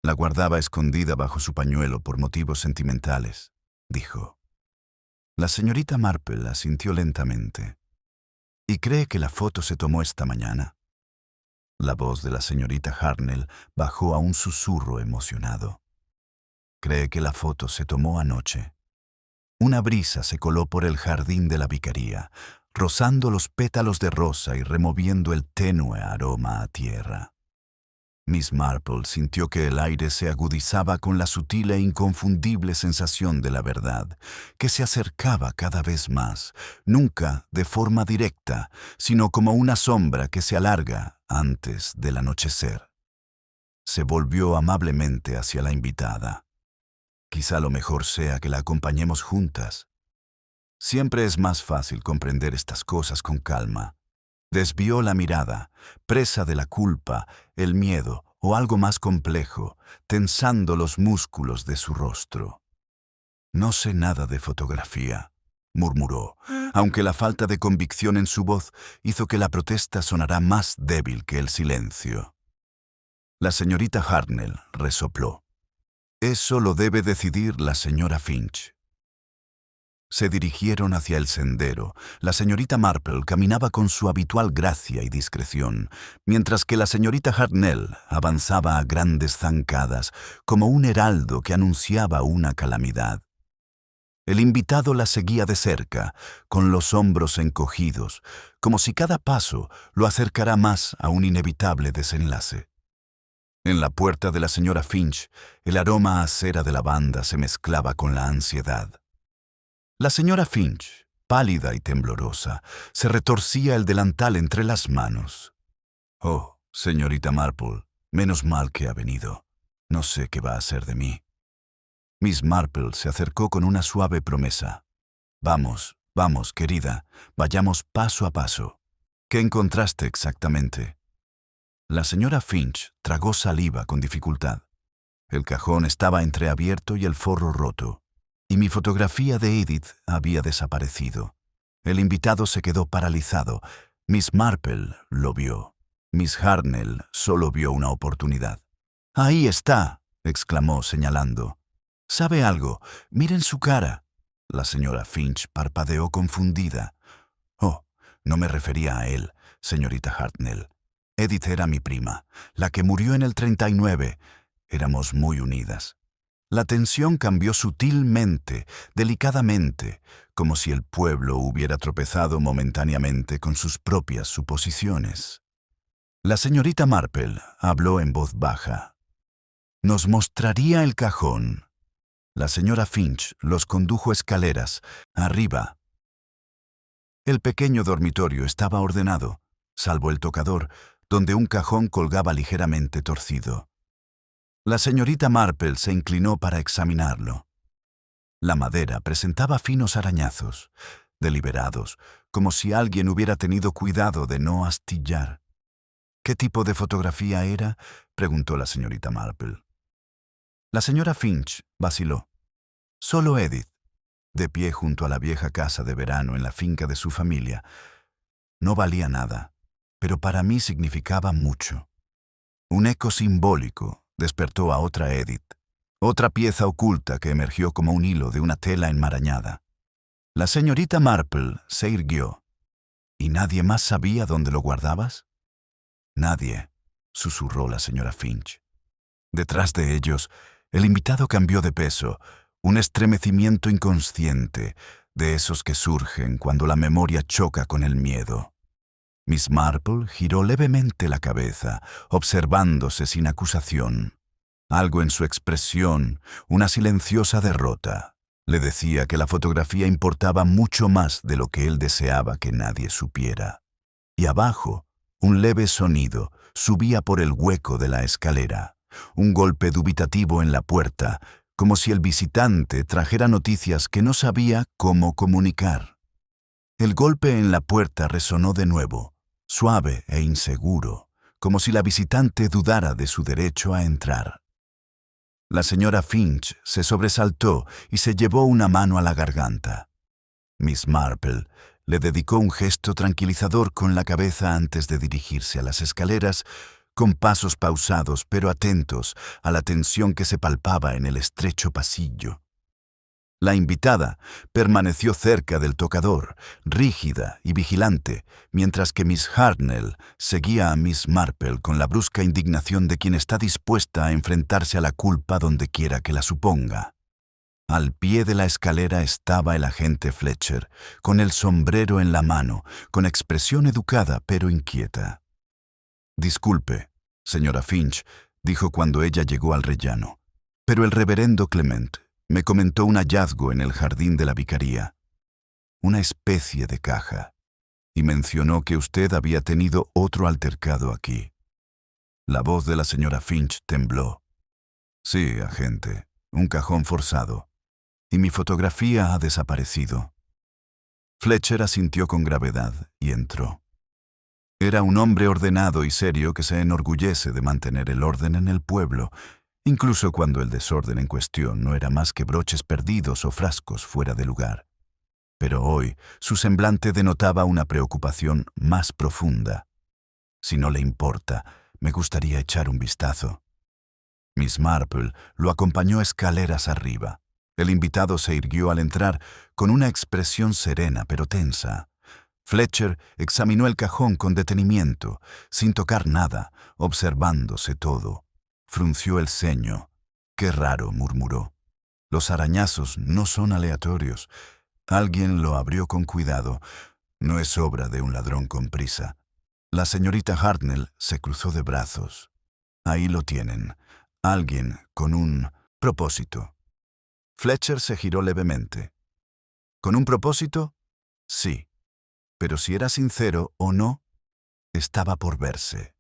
La guardaba escondida bajo su pañuelo por motivos sentimentales», dijo. La señorita Marple asintió lentamente. «¿Y cree que la foto se tomó esta mañana?» La voz de la señorita Hartnell bajó a un susurro emocionado. «Cree que la foto se tomó anoche». Una brisa se coló por el jardín de la vicaría, rozando los pétalos de rosa y removiendo el tenue aroma a tierra. Miss Marple sintió que el aire se agudizaba con la sutil e inconfundible sensación de la verdad, que se acercaba cada vez más, nunca de forma directa, sino como una sombra que se alarga antes del anochecer. Se volvió amablemente hacia la invitada. «Quizá lo mejor sea que la acompañemos juntas. Siempre es más fácil comprender estas cosas con calma». Desvió la mirada, presa de la culpa, el miedo o algo más complejo, tensando los músculos de su rostro. «No sé nada de fotografía», murmuró, aunque la falta de convicción en su voz hizo que la protesta sonara más débil que el silencio. La señorita Hartnell resopló. «Eso lo debe decidir la señora Finch». Se dirigieron hacia el sendero. La señorita Marple caminaba con su habitual gracia y discreción, mientras que la señorita Hartnell avanzaba a grandes zancadas, como un heraldo que anunciaba una calamidad. El invitado la seguía de cerca, con los hombros encogidos, como si cada paso lo acercara más a un inevitable desenlace. En la puerta de la señora Finch, el aroma a cera de lavanda se mezclaba con la ansiedad. La señora Finch, pálida y temblorosa, se retorcía el delantal entre las manos. «Oh, señorita Marple, menos mal que ha venido. No sé qué va a hacer de mí». Miss Marple se acercó con una suave promesa. «Vamos, vamos, querida, vayamos paso a paso. ¿Qué encontraste exactamente?» La señora Finch tragó saliva con dificultad. El cajón estaba entreabierto y el forro roto, y mi fotografía de Edith había desaparecido. El invitado se quedó paralizado. Miss Marple lo vio. Miss Hartnell solo vio una oportunidad. «Ahí está», exclamó señalando. «¿Sabe algo? Miren su cara». La señora Finch parpadeó confundida. «Oh, no me refería a él, señorita Hartnell. Edith era mi prima, la que murió en el 39. Éramos muy unidas». La tensión cambió sutilmente, delicadamente, como si el pueblo hubiera tropezado momentáneamente con sus propias suposiciones. La señorita Marple habló en voz baja. «Nos mostraría el cajón». La señora Finch los condujo escaleras, arriba. El pequeño dormitorio estaba ordenado, salvo el tocador, donde un cajón colgaba ligeramente torcido. La señorita Marple se inclinó para examinarlo. La madera presentaba finos arañazos, deliberados, como si alguien hubiera tenido cuidado de no astillar. «¿Qué tipo de fotografía era?», preguntó la señorita Marple. La señora Finch vaciló. Solo Edith, de pie junto a la vieja casa de verano en la finca de su familia. No valía nada, pero para mí significaba mucho. Un eco simbólico despertó a otra Edith, otra pieza oculta que emergió como un hilo de una tela enmarañada. La señorita Marple se irguió. «¿Y nadie más sabía dónde lo guardabas?». «Nadie», susurró la señora Finch. Detrás de ellos, el invitado cambió de peso, un estremecimiento inconsciente, de esos que surgen cuando la memoria choca con el miedo. Miss Marple giró levemente la cabeza, observándose sin acusación. Algo en su expresión, una silenciosa derrota, le decía que la fotografía importaba mucho más de lo que él deseaba que nadie supiera. Y abajo, un leve sonido subía por el hueco de la escalera, un golpe dubitativo en la puerta, como si el visitante trajera noticias que no sabía cómo comunicar. El golpe en la puerta resonó de nuevo, suave e inseguro, como si la visitante dudara de su derecho a entrar. La señora Finch se sobresaltó y se llevó una mano a la garganta. Miss Marple le dedicó un gesto tranquilizador con la cabeza antes de dirigirse a las escaleras, con pasos pausados pero atentos a la tensión que se palpaba en el estrecho pasillo. La invitada permaneció cerca del tocador, rígida y vigilante, mientras que Miss Hartnell seguía a Miss Marple con la brusca indignación de quien está dispuesta a enfrentarse a la culpa donde quiera que la suponga. Al pie de la escalera estaba el agente Fletcher, con el sombrero en la mano, con expresión educada pero inquieta. «Disculpe, señora Finch», dijo cuando ella llegó al rellano, «pero el reverendo Clement me comentó un hallazgo en el jardín de la vicaría, una especie de caja, y mencionó que usted había tenido otro altercado aquí». La voz de la señora Finch tembló. «Sí, agente, un cajón forzado, y mi fotografía ha desaparecido». Fletcher asintió con gravedad y entró. Era un hombre ordenado y serio que se enorgullece de mantener el orden en el pueblo, incluso cuando el desorden en cuestión no era más que broches perdidos o frascos fuera de lugar. Pero hoy su semblante denotaba una preocupación más profunda. «Si no le importa, me gustaría echar un vistazo». Miss Marple lo acompañó escaleras arriba. El invitado se irguió al entrar con una expresión serena pero tensa. Fletcher examinó el cajón con detenimiento, sin tocar nada, observándose todo. Frunció el ceño. «Qué raro», murmuró. «Los arañazos no son aleatorios. Alguien lo abrió con cuidado. No es obra de un ladrón con prisa». La señorita Hartnell se cruzó de brazos. «Ahí lo tienen. Alguien con un propósito». Fletcher se giró levemente. «¿Con un propósito?». «Sí. Pero si era sincero o no, estaba por verse».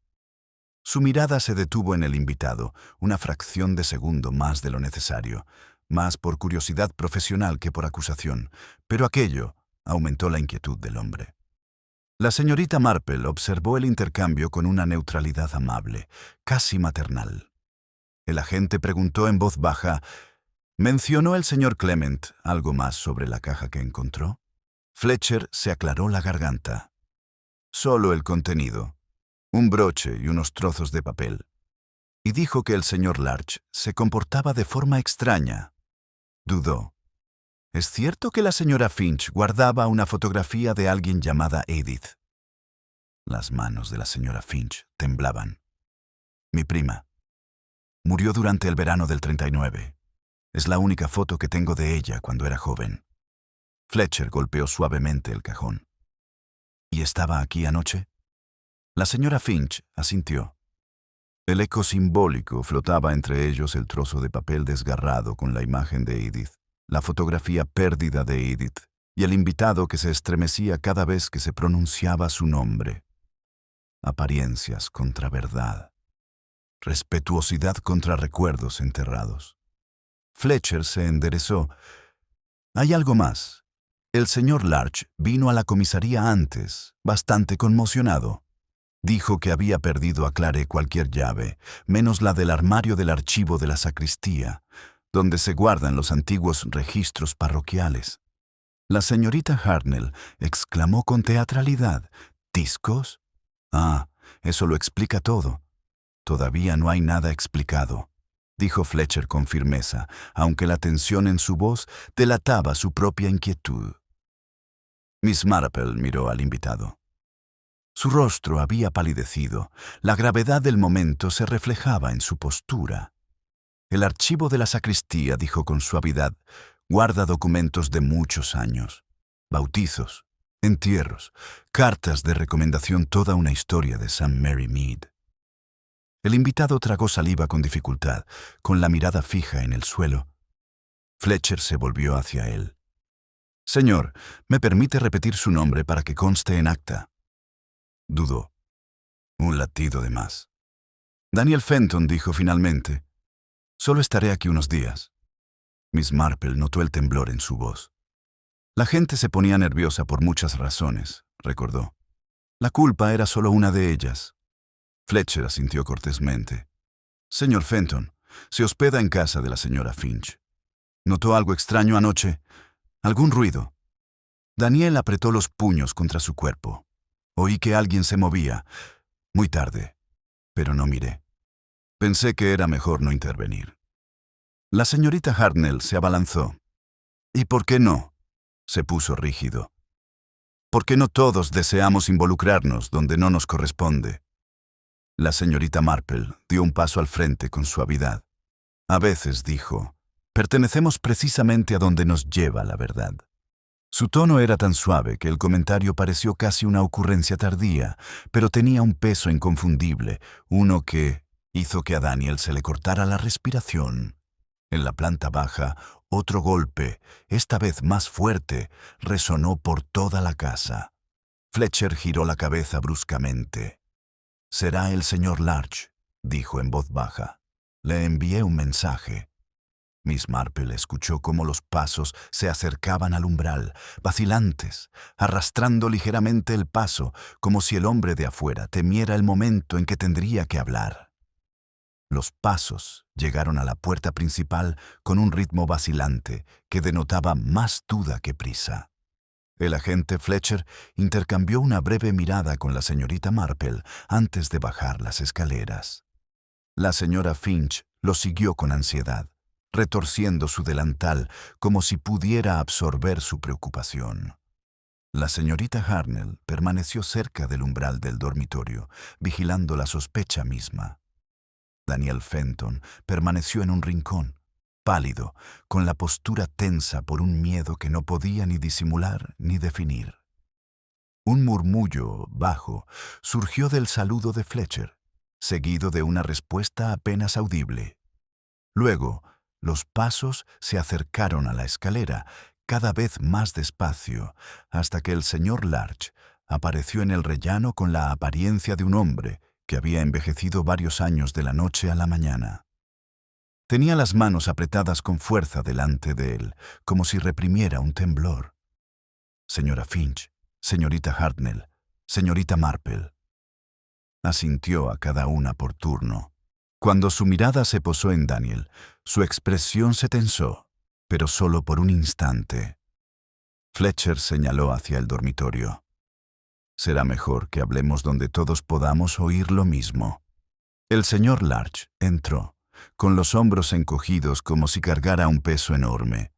Su mirada se detuvo en el invitado, una fracción de segundo más de lo necesario, más por curiosidad profesional que por acusación, pero aquello aumentó la inquietud del hombre. La señorita Marple observó el intercambio con una neutralidad amable, casi maternal. El agente preguntó en voz baja: «¿Mencionó el señor Clement algo más sobre la caja que encontró?». Fletcher se aclaró la garganta. Solo el contenido, un broche y unos trozos de papel. Y dijo que el señor Larch se comportaba de forma extraña. Dudó. ¿Es cierto que la señora Finch guardaba una fotografía de alguien llamada Edith? Las manos de la señora Finch temblaban. Mi prima. Murió durante el verano del 39. Es la única foto que tengo de ella cuando era joven. Fletcher golpeó suavemente el cajón. ¿Y estaba aquí anoche? La señora Finch asintió. El eco simbólico flotaba entre ellos el trozo de papel desgarrado con la imagen de Edith, la fotografía perdida de Edith y el invitado que se estremecía cada vez que se pronunciaba su nombre. Apariencias contra verdad. Respetuosidad contra recuerdos enterrados. Fletcher se enderezó. Hay algo más. El señor Larch vino a la comisaría antes, bastante conmocionado. Dijo que había perdido a Clare cualquier llave, menos la del armario del archivo de la sacristía, donde se guardan los antiguos registros parroquiales. La señorita Hartnell exclamó con teatralidad: ¿Discos? Ah, eso lo explica todo. Todavía no hay nada explicado, dijo Fletcher con firmeza, aunque la tensión en su voz delataba su propia inquietud. Miss Marple miró al invitado. Su rostro había palidecido, la gravedad del momento se reflejaba en su postura. El archivo de la sacristía, dijo con suavidad, guarda documentos de muchos años. Bautizos, entierros, cartas de recomendación, toda una historia de St. Mary Mead. El invitado tragó saliva con dificultad, con la mirada fija en el suelo. Fletcher se volvió hacia él. Señor, ¿me permite repetir su nombre para que conste en acta? Dudó. Un latido de más. Daniel Fenton, dijo finalmente. Solo estaré aquí unos días. Miss Marple notó el temblor en su voz. La gente se ponía nerviosa por muchas razones, recordó. La culpa era solo una de ellas. Fletcher asintió cortésmente. Señor Fenton, se hospeda en casa de la señora Finch. ¿Notó algo extraño anoche? ¿Algún ruido? Daniel apretó los puños contra su cuerpo. Oí que alguien se movía. Muy tarde, pero no miré. Pensé que era mejor no intervenir. La señorita Hartnell se abalanzó. ¿Y por qué no? Se puso rígido. ¿Por qué no todos deseamos involucrarnos donde no nos corresponde? La señorita Marple dio un paso al frente con suavidad. A veces, dijo, pertenecemos precisamente a donde nos lleva la verdad. Su tono era tan suave que el comentario pareció casi una ocurrencia tardía, pero tenía un peso inconfundible, uno que hizo que a Daniel se le cortara la respiración. En la planta baja, otro golpe, esta vez más fuerte, resonó por toda la casa. Fletcher giró la cabeza bruscamente. «Será el señor Larch», dijo en voz baja. «Le envié un mensaje». Miss Marple escuchó cómo los pasos se acercaban al umbral, vacilantes, arrastrando ligeramente el paso, como si el hombre de afuera temiera el momento en que tendría que hablar. Los pasos llegaron a la puerta principal con un ritmo vacilante que denotaba más duda que prisa. El agente Fletcher intercambió una breve mirada con la señorita Marple antes de bajar las escaleras. La señora Finch lo siguió con ansiedad, retorciendo su delantal como si pudiera absorber su preocupación. La señorita Hartnell permaneció cerca del umbral del dormitorio, vigilando la sospecha misma. Daniel Fenton permaneció en un rincón, pálido, con la postura tensa por un miedo que no podía ni disimular ni definir. Un murmullo bajo surgió del saludo de Fletcher, seguido de una respuesta apenas audible. Luego, los pasos se acercaron a la escalera, cada vez más despacio, hasta que el señor Larch apareció en el rellano con la apariencia de un hombre que había envejecido varios años de la noche a la mañana. Tenía las manos apretadas con fuerza delante de él, como si reprimiera un temblor. «Señora Finch, señorita Hartnell, señorita Marple». Asintió a cada una por turno. Cuando su mirada se posó en Daniel, su expresión se tensó, pero solo por un instante. Fletcher señaló hacia el dormitorio. Será mejor que hablemos donde todos podamos oír lo mismo. El señor Larch entró, con los hombros encogidos como si cargara un peso enorme.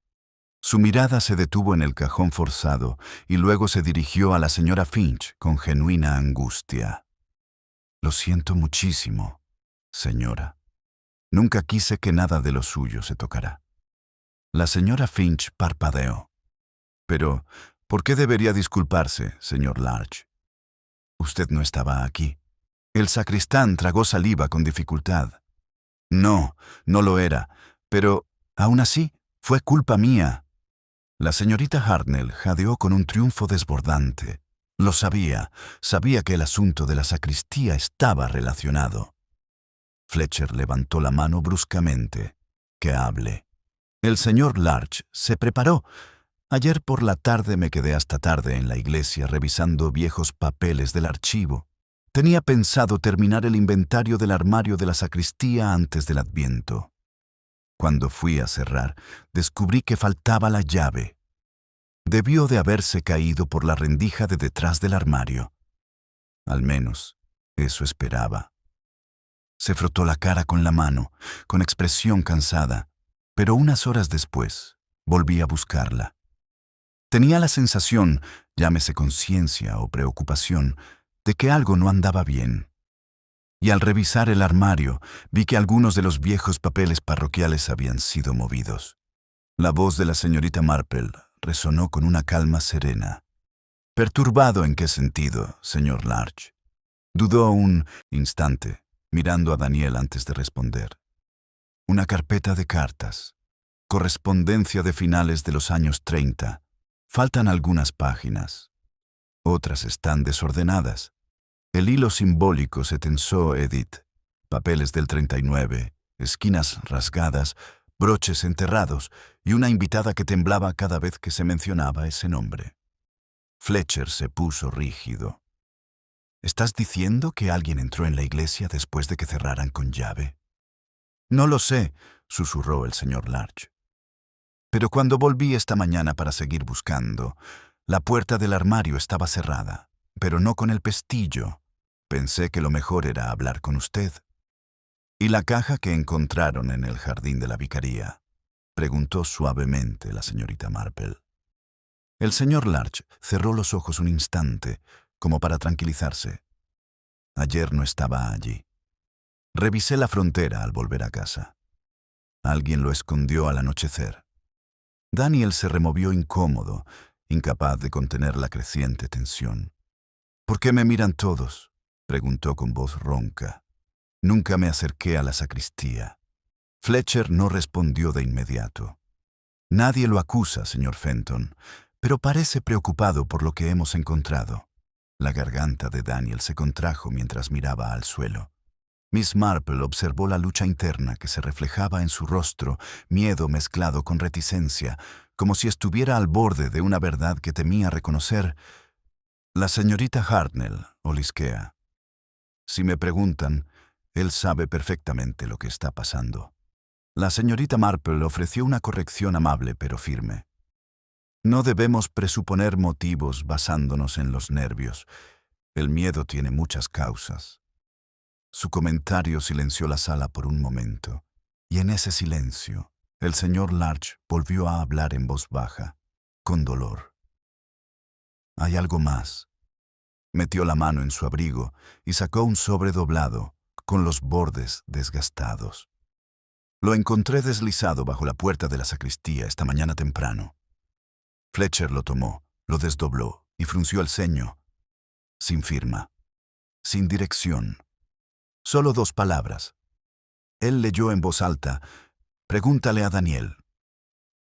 Su mirada se detuvo en el cajón forzado y luego se dirigió a la señora Finch con genuina angustia. Lo siento muchísimo, señora. Nunca quise que nada de lo suyo se tocara. La señora Finch parpadeó. Pero, ¿por qué debería disculparse, señor Larch? Usted no estaba aquí. El sacristán tragó saliva con dificultad. No, no lo era, pero, aún así, fue culpa mía. La señorita Hartnell jadeó con un triunfo desbordante. Lo sabía que el asunto de la sacristía estaba relacionado. Fletcher levantó la mano bruscamente. Que hable. El señor Larch se preparó. Ayer por la tarde me quedé hasta tarde en la iglesia revisando viejos papeles del archivo. Tenía pensado terminar el inventario del armario de la sacristía antes del Adviento. Cuando fui a cerrar, descubrí que faltaba la llave. Debió de haberse caído por la rendija de detrás del armario. Al menos, eso esperaba. Se frotó la cara con la mano, con expresión cansada, pero unas horas después volví a buscarla. Tenía la sensación, llámese conciencia o preocupación, de que algo no andaba bien. Y al revisar el armario, vi que algunos de los viejos papeles parroquiales habían sido movidos. La voz de la señorita Marple resonó con una calma serena. ¿Perturbado en qué sentido, señor Larch? Dudó un instante, mirando a Daniel antes de responder. Una carpeta de cartas. Correspondencia de finales de los años 30. Faltan algunas páginas. Otras están desordenadas. El hilo simbólico se tensó, Edith. Papeles del 39, esquinas rasgadas, broches enterrados y una invitada que temblaba cada vez que se mencionaba ese nombre. Fletcher se puso rígido. ¿Estás diciendo que alguien entró en la iglesia después de que cerraran con llave? No lo sé, susurró el señor Larch. Pero cuando volví esta mañana para seguir buscando, la puerta del armario estaba cerrada, pero no con el pestillo. Pensé que lo mejor era hablar con usted. ¿Y la caja que encontraron en el jardín de la vicaría? Preguntó suavemente la señorita Marple. El señor Larch cerró los ojos un instante, como para tranquilizarse. Ayer no estaba allí. Revisé la frontera al volver a casa. Alguien lo escondió al anochecer. Daniel se removió incómodo, incapaz de contener la creciente tensión. ¿Por qué me miran todos?, preguntó con voz ronca. Nunca me acerqué a la sacristía. Fletcher no respondió de inmediato. Nadie lo acusa, señor Fenton, pero parece preocupado por lo que hemos encontrado. La garganta de Daniel se contrajo mientras miraba al suelo. Miss Marple observó la lucha interna que se reflejaba en su rostro, miedo mezclado con reticencia, como si estuviera al borde de una verdad que temía reconocer. La señorita Hartnell olisquea. Si me preguntan, él sabe perfectamente lo que está pasando. La señorita Marple ofreció una corrección amable pero firme. No debemos presuponer motivos basándonos en los nervios. El miedo tiene muchas causas. Su comentario silenció la sala por un momento, y en ese silencio, el señor Larch volvió a hablar en voz baja, con dolor. Hay algo más. Metió la mano en su abrigo y sacó un sobre doblado, con los bordes desgastados. Lo encontré deslizado bajo la puerta de la sacristía esta mañana temprano. Fletcher lo tomó, lo desdobló y frunció el ceño. Sin firma, sin dirección. Solo 2 palabras. Él leyó en voz alta, «Pregúntale a Daniel».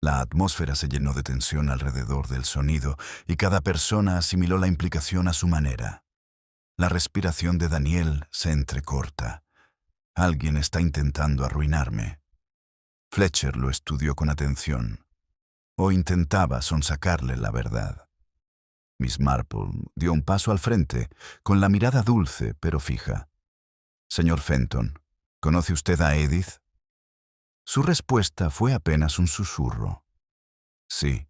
La atmósfera se llenó de tensión alrededor del sonido y cada persona asimiló la implicación a su manera. La respiración de Daniel se entrecorta. Alguien está intentando arruinarme. Fletcher lo estudió con atención. O intentaba sonsacarle la verdad. Miss Marple dio un paso al frente, con la mirada dulce pero fija. «Señor Fenton, ¿conoce usted a Edith?» Su respuesta fue apenas un susurro. «Sí».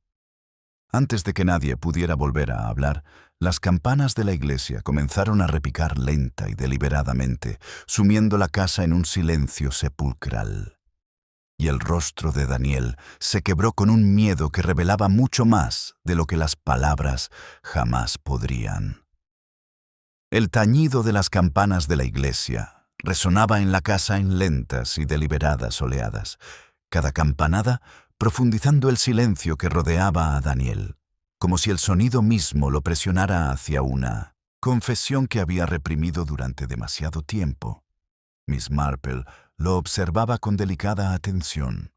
Antes de que nadie pudiera volver a hablar, las campanas de la iglesia comenzaron a repicar lenta y deliberadamente, sumiendo la casa en un silencio sepulcral. Y el rostro de Daniel se quebró con un miedo que revelaba mucho más de lo que las palabras jamás podrían. El tañido de las campanas de la iglesia resonaba en la casa en lentas y deliberadas oleadas, cada campanada profundizando el silencio que rodeaba a Daniel, como si el sonido mismo lo presionara hacia una confesión que había reprimido durante demasiado tiempo. Miss Marple lo observaba con delicada atención.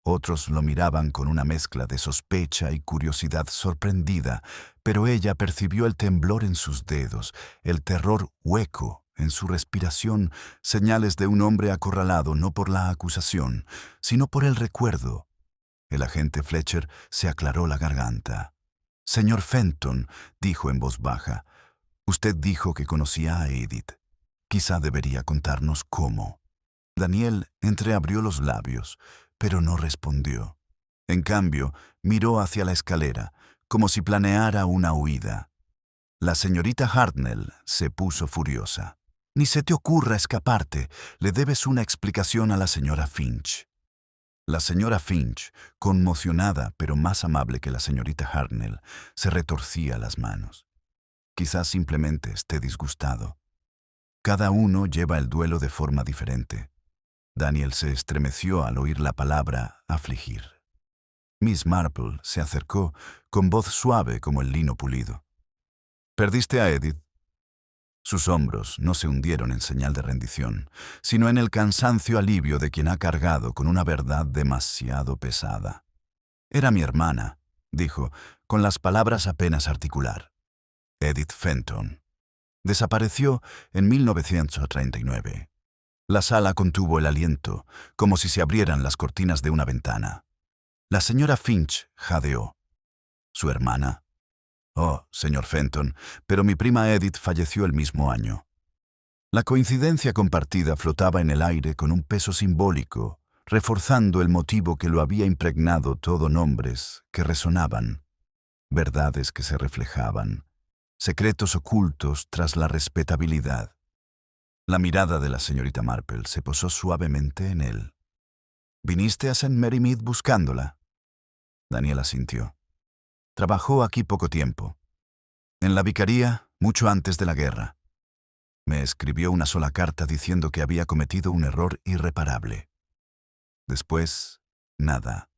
Otros lo miraban con una mezcla de sospecha y curiosidad sorprendida, pero ella percibió el temblor en sus dedos, el terror hueco en su respiración, señales de un hombre acorralado no por la acusación, sino por el recuerdo. El agente Fletcher se aclaró la garganta. «Señor Fenton», dijo en voz baja, «usted dijo que conocía a Edith. Quizá debería contarnos cómo». Daniel entreabrió los labios, pero no respondió. En cambio, miró hacia la escalera, como si planeara una huida. La señorita Hartnell se puso furiosa. «Ni se te ocurra escaparte. Le debes una explicación a la señora Finch». La señora Finch, conmocionada pero más amable que la señorita Hartnell, se retorcía las manos. Quizás simplemente esté disgustado. Cada uno lleva el duelo de forma diferente. Daniel se estremeció al oír la palabra afligir. Miss Marple se acercó con voz suave como el lino pulido. «¿Perdiste a Edith?» Sus hombros no se hundieron en señal de rendición, sino en el cansancio alivio de quien ha cargado con una verdad demasiado pesada. «Era mi hermana», dijo, con las palabras apenas articular. «Edith Fenton. Desapareció en 1939. La sala contuvo el aliento, como si se abrieran las cortinas de una ventana. La señora Finch jadeó. «¿Su hermana?» «Oh, señor Fenton, pero mi prima Edith falleció el mismo año». La coincidencia compartida flotaba en el aire con un peso simbólico, reforzando el motivo que lo había impregnado todo, nombres que resonaban, verdades que se reflejaban, secretos ocultos tras la respetabilidad. La mirada de la señorita Marple se posó suavemente en él. «¿Viniste a St. Mary Mead buscándola?» Daniel asintió. «Trabajó aquí poco tiempo. En la vicaría, mucho antes de la guerra. Me escribió una sola carta diciendo que había cometido un error irreparable. Después, nada.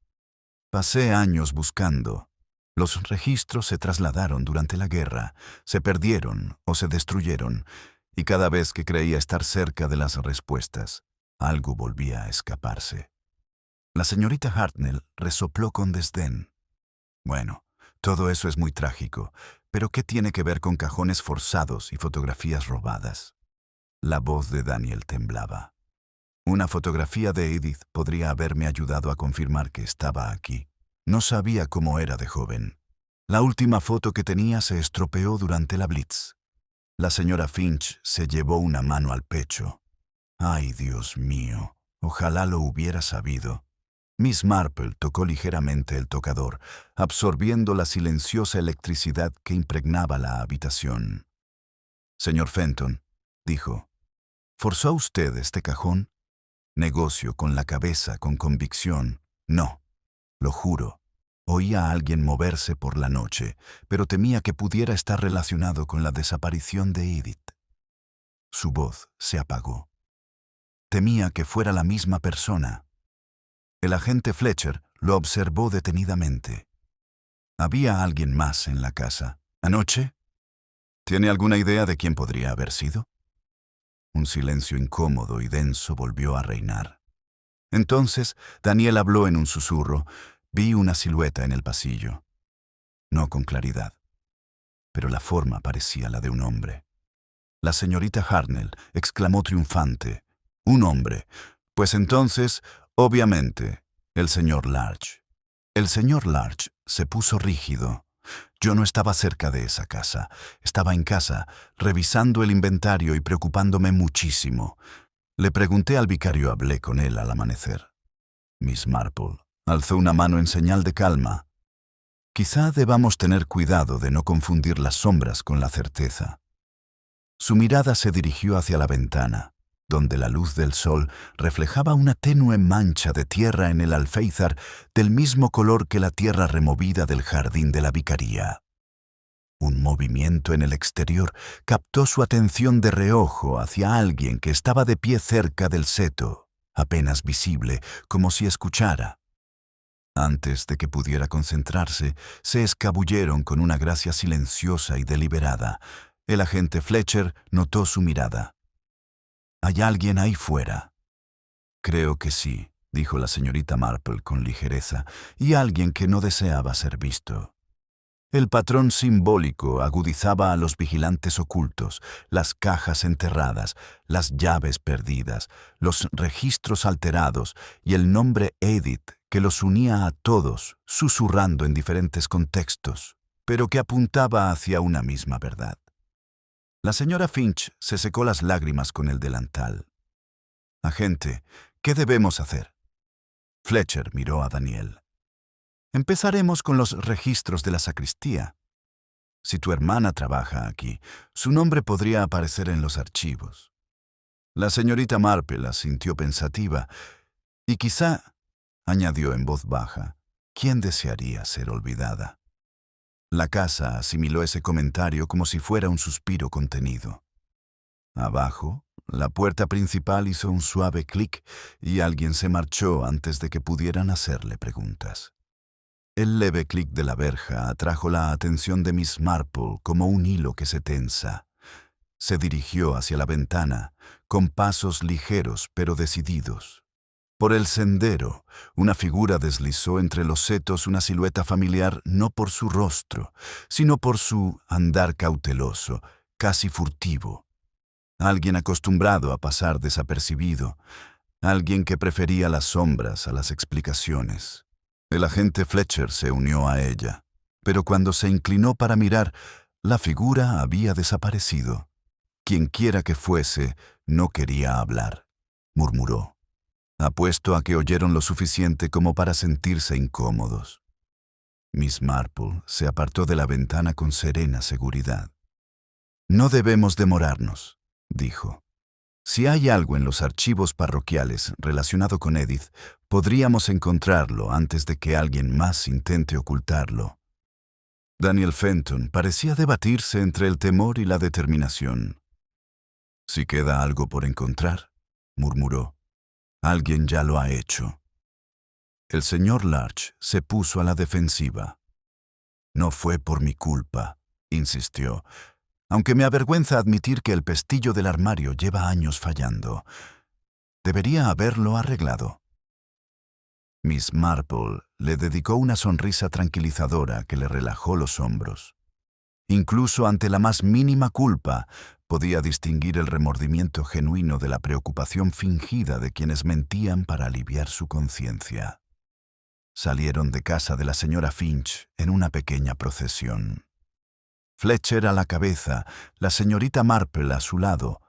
Pasé años buscando. Los registros se trasladaron durante la guerra, se perdieron o se destruyeron, y cada vez que creía estar cerca de las respuestas, algo volvía a escaparse». La señorita Hartnell resopló con desdén. «Bueno, todo eso es muy trágico, pero ¿qué tiene que ver con cajones forzados y fotografías robadas?» La voz de Daniel temblaba. «Una fotografía de Edith podría haberme ayudado a confirmar que estaba aquí. No sabía cómo era de joven. La última foto que tenía se estropeó durante la Blitz». La señora Finch se llevó una mano al pecho. «Ay, Dios mío, ojalá lo hubiera sabido». Miss Marple tocó ligeramente el tocador, absorbiendo la silenciosa electricidad que impregnaba la habitación. «Señor Fenton», dijo, «¿forzó usted este cajón?» Negocio con la cabeza con convicción. «No, lo juro. Oía a alguien moverse por la noche, pero temía que pudiera estar relacionado con la desaparición de Edith». Su voz se apagó. «Temía que fuera la misma persona». El agente Fletcher lo observó detenidamente. ¿Había alguien más en la casa anoche? ¿Tiene alguna idea de quién podría haber sido? Un silencio incómodo y denso volvió a reinar. Entonces Daniel habló en un susurro. «Vi una silueta en el pasillo. No con claridad, pero la forma parecía la de un hombre». La señorita Hartnell exclamó triunfante. «¿Un hombre? Pues entonces, obviamente, el señor Larch». El señor Larch se puso rígido. «Yo no estaba cerca de esa casa. Estaba en casa, revisando el inventario y preocupándome muchísimo. Le pregunté al vicario, hablé con él al amanecer». Miss Marple alzó una mano en señal de calma. Quizá debamos tener cuidado de no confundir las sombras con la certeza. Su mirada se dirigió hacia la ventana, donde la luz del sol reflejaba una tenue mancha de tierra en el alféizar del mismo color que la tierra removida del jardín de la vicaría. Un movimiento en el exterior captó su atención de reojo hacia alguien que estaba de pie cerca del seto, apenas visible, como si escuchara. Antes de que pudiera concentrarse, se escabulleron con una gracia silenciosa y deliberada. El agente Fletcher notó su mirada. «¿Hay alguien ahí fuera?» «Creo que sí», dijo la señorita Marple con ligereza, «y alguien que no deseaba ser visto». El patrón simbólico agudizaba a los vigilantes ocultos, las cajas enterradas, las llaves perdidas, los registros alterados y el nombre Edith que los unía a todos, susurrando en diferentes contextos, pero que apuntaba hacia una misma verdad. La señora Finch se secó las lágrimas con el delantal. «Agente, ¿qué debemos hacer?» Fletcher miró a Daniel. «Empezaremos con los registros de la sacristía. Si tu hermana trabaja aquí, su nombre podría aparecer en los archivos». La señorita Marple asintió pensativa y quizá, añadió en voz baja, ¿quién desearía ser olvidada? La casa asimiló ese comentario como si fuera un suspiro contenido. Abajo, la puerta principal hizo un suave clic y alguien se marchó antes de que pudieran hacerle preguntas. El leve clic de la verja atrajo la atención de Miss Marple como un hilo que se tensa. Se dirigió hacia la ventana, con pasos ligeros pero decididos. Por el sendero, una figura deslizó entre los setos, una silueta familiar no por su rostro, sino por su andar cauteloso, casi furtivo. Alguien acostumbrado a pasar desapercibido, alguien que prefería las sombras a las explicaciones. El agente Fletcher se unió a ella, pero cuando se inclinó para mirar, la figura había desaparecido. «Quienquiera que fuese, no quería hablar», murmuró. «Apuesto a que oyeron lo suficiente como para sentirse incómodos». Miss Marple se apartó de la ventana con serena seguridad. «No debemos demorarnos», dijo. «Si hay algo en los archivos parroquiales relacionado con Edith, podríamos encontrarlo antes de que alguien más intente ocultarlo». Daniel Fenton parecía debatirse entre el temor y la determinación. «Si queda algo por encontrar», murmuró, «alguien ya lo ha hecho». El señor Larch se puso a la defensiva. «No fue por mi culpa», insistió, «aunque me avergüenza admitir que el pestillo del armario lleva años fallando. Debería haberlo arreglado». Miss Marple le dedicó una sonrisa tranquilizadora que le relajó los hombros. Incluso ante la más mínima culpa, podía distinguir el remordimiento genuino de la preocupación fingida de quienes mentían para aliviar su conciencia. Salieron de casa de la señora Finch en una pequeña procesión. Fletcher a la cabeza, la señorita Marple a su lado,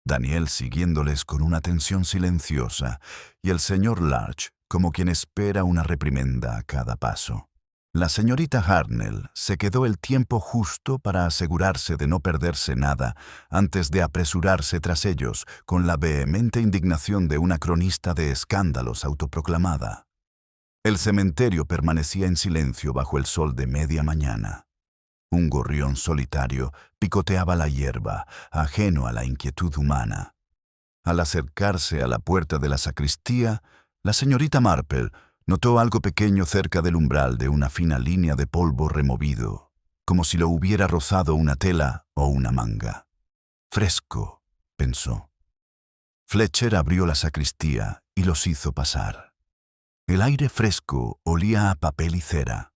Daniel siguiéndoles con una atención silenciosa y el señor Larch como quien espera una reprimenda a cada paso. La señorita Hartnell se quedó el tiempo justo para asegurarse de no perderse nada antes de apresurarse tras ellos con la vehemente indignación de una cronista de escándalos autoproclamada. El cementerio permanecía en silencio bajo el sol de media mañana. Un gorrión solitario picoteaba la hierba, ajeno a la inquietud humana. Al acercarse a la puerta de la sacristía, la señorita Marple notó algo pequeño cerca del umbral de una fina línea de polvo removido, como si lo hubiera rozado una tela o una manga. «Fresco», pensó. Fletcher abrió la sacristía y los hizo pasar. El aire fresco olía a papel y cera.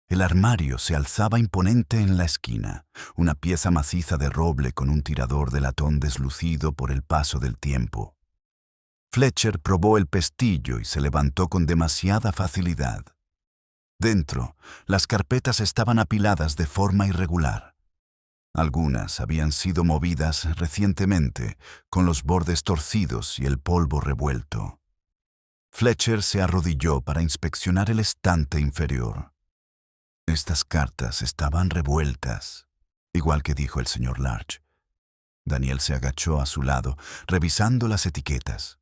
El armario se alzaba imponente en la esquina, una pieza maciza de roble con un tirador de latón deslucido por el paso del tiempo. Fletcher probó el pestillo y se levantó con demasiada facilidad. Dentro, las carpetas estaban apiladas de forma irregular. Algunas habían sido movidas recientemente, con los bordes torcidos y el polvo revuelto. Fletcher se arrodilló para inspeccionar el estante inferior. Estas cartas estaban revueltas, igual que dijo el señor Larch. Daniel se agachó a su lado, revisando las etiquetas.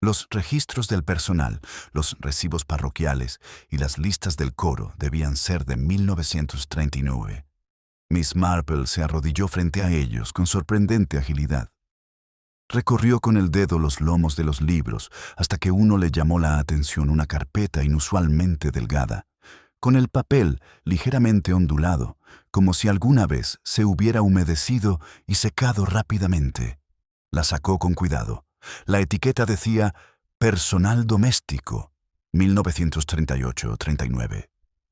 Los registros del personal, los recibos parroquiales y las listas del coro debían ser de 1939. Miss Marple se arrodilló frente a ellos con sorprendente agilidad. Recorrió con el dedo los lomos de los libros hasta que uno le llamó la atención una carpeta inusualmente delgada, con el papel ligeramente ondulado, como si alguna vez se hubiera humedecido y secado rápidamente. La sacó con cuidado. La etiqueta decía Personal doméstico, 1938-39.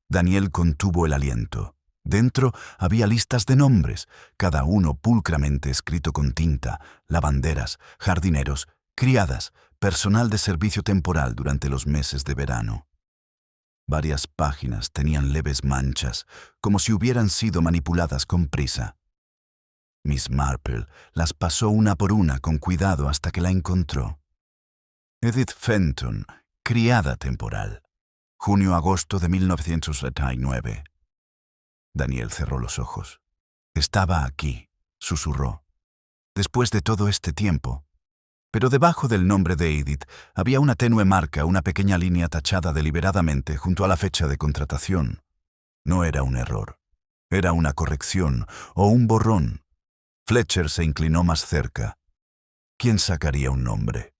Daniel contuvo el aliento. Dentro había listas de nombres, cada uno pulcramente escrito con tinta: lavanderas, jardineros, criadas, personal de servicio temporal durante los meses de verano. Varias páginas tenían leves manchas, como si hubieran sido manipuladas con prisa. Miss Marple las pasó una por una con cuidado hasta que la encontró. Edith Fenton, criada temporal. Junio-agosto de 1939. Daniel cerró los ojos. Estaba aquí, susurró. Después de todo este tiempo. Pero debajo del nombre de Edith había una tenue marca, una pequeña línea tachada deliberadamente junto a la fecha de contratación. No era un error. Era una corrección o un borrón. Fletcher se inclinó más cerca. ¿Quién sacaría un nombre?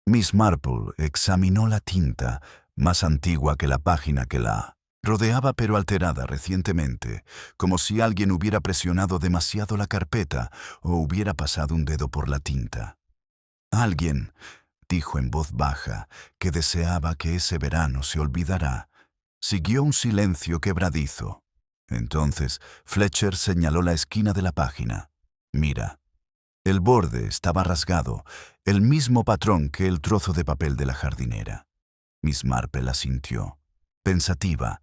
Miss Marple examinó la tinta, más antigua que la página que la rodeaba pero alterada recientemente, como si alguien hubiera presionado demasiado la carpeta o hubiera pasado un dedo por la tinta. Alguien, dijo en voz baja, que deseaba que ese verano se olvidara. Siguió un silencio quebradizo. Entonces Fletcher señaló la esquina de la página. Mira. El borde estaba rasgado, el mismo patrón que el trozo de papel de la jardinera. Miss Marple asintió, pensativa.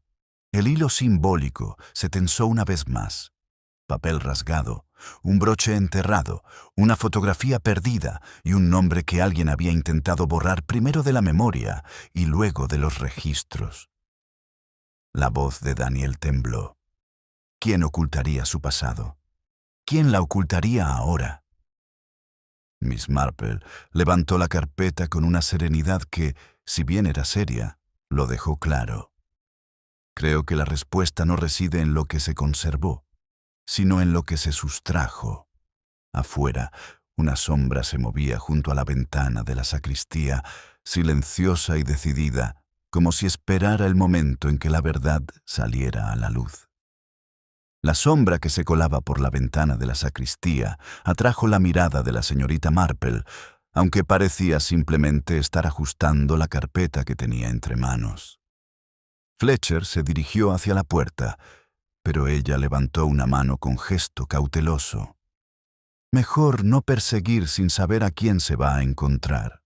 El hilo simbólico se tensó una vez más. Papel rasgado, un broche enterrado, una fotografía perdida y un nombre que alguien había intentado borrar primero de la memoria y luego de los registros. La voz de Daniel tembló. ¿Quién ocultaría su pasado? ¿Quién la ocultaría ahora? Miss Marple levantó la carpeta con una serenidad que, si bien era seria, lo dejó claro. Creo que la respuesta no reside en lo que se conservó, sino en lo que se sustrajo. Afuera, una sombra se movía junto a la ventana de la sacristía, silenciosa y decidida, como si esperara el momento en que la verdad saliera a la luz. La sombra que se colaba por la ventana de la sacristía atrajo la mirada de la señorita Marple, aunque parecía simplemente estar ajustando la carpeta que tenía entre manos. Fletcher se dirigió hacia la puerta, pero ella levantó una mano con gesto cauteloso. Mejor no perseguir sin saber a quién se va a encontrar,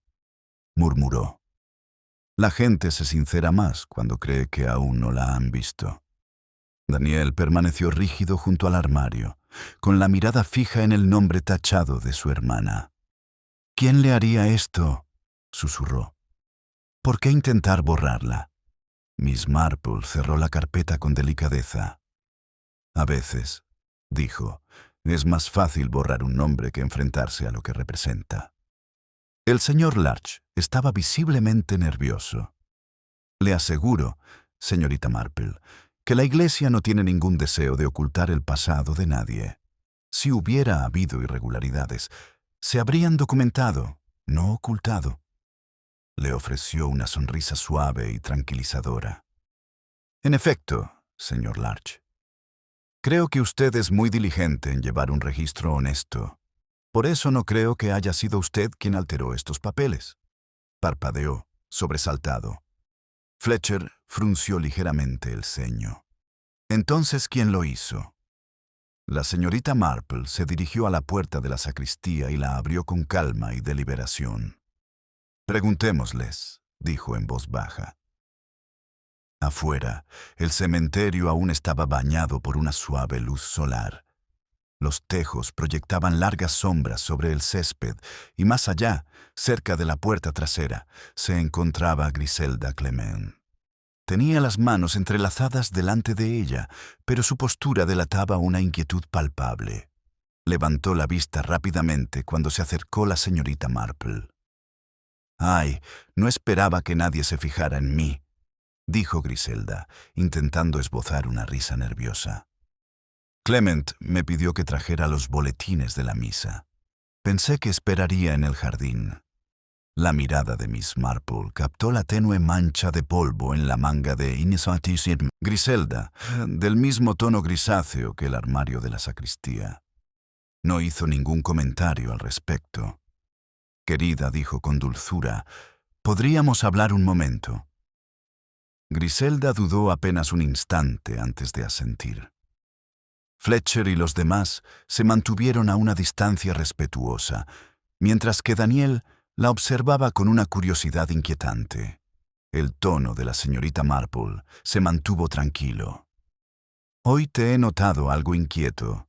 murmuró. La gente se sincera más cuando cree que aún no la han visto. Daniel permaneció rígido junto al armario, con la mirada fija en el nombre tachado de su hermana. ¿Quién le haría esto?, susurró. ¿Por qué intentar borrarla? Miss Marple cerró la carpeta con delicadeza. A veces, dijo, es más fácil borrar un nombre que enfrentarse a lo que representa. El señor Larch estaba visiblemente nervioso. Le aseguro, señorita Marple, que la Iglesia no tiene ningún deseo de ocultar el pasado de nadie. Si hubiera habido irregularidades, se habrían documentado, no ocultado. Le ofreció una sonrisa suave y tranquilizadora. En efecto, señor Larch, creo que usted es muy diligente en llevar un registro honesto. Por eso no creo que haya sido usted quien alteró estos papeles. Parpadeó, sobresaltado. Fletcher frunció ligeramente el ceño. Entonces, ¿quién lo hizo? La señorita Marple se dirigió a la puerta de la sacristía y la abrió con calma y deliberación. Preguntémosles, dijo en voz baja. Afuera, el cementerio aún estaba bañado por una suave luz solar. Los tejos proyectaban largas sombras sobre el césped y más allá, cerca de la puerta trasera, se encontraba Griselda Clement. Tenía las manos entrelazadas delante de ella, pero su postura delataba una inquietud palpable. Levantó la vista rápidamente cuando se acercó la señorita Marple. «Ay, no esperaba que nadie se fijara en mí», dijo Griselda, intentando esbozar una risa nerviosa. «Clement me pidió que trajera los boletines de la misa. Pensé que esperaría en el jardín». La mirada de Miss Marple captó la tenue mancha de polvo en la manga de Innocentissime Griselda, del mismo tono grisáceo que el armario de la sacristía. No hizo ningún comentario al respecto. «Querida», dijo con dulzura, «¿podríamos hablar un momento?» Griselda dudó apenas un instante antes de asentir. Fletcher y los demás se mantuvieron a una distancia respetuosa, mientras que Daniel la observaba con una curiosidad inquietante. El tono de la señorita Marple se mantuvo tranquilo. «Hoy te he notado algo inquieto.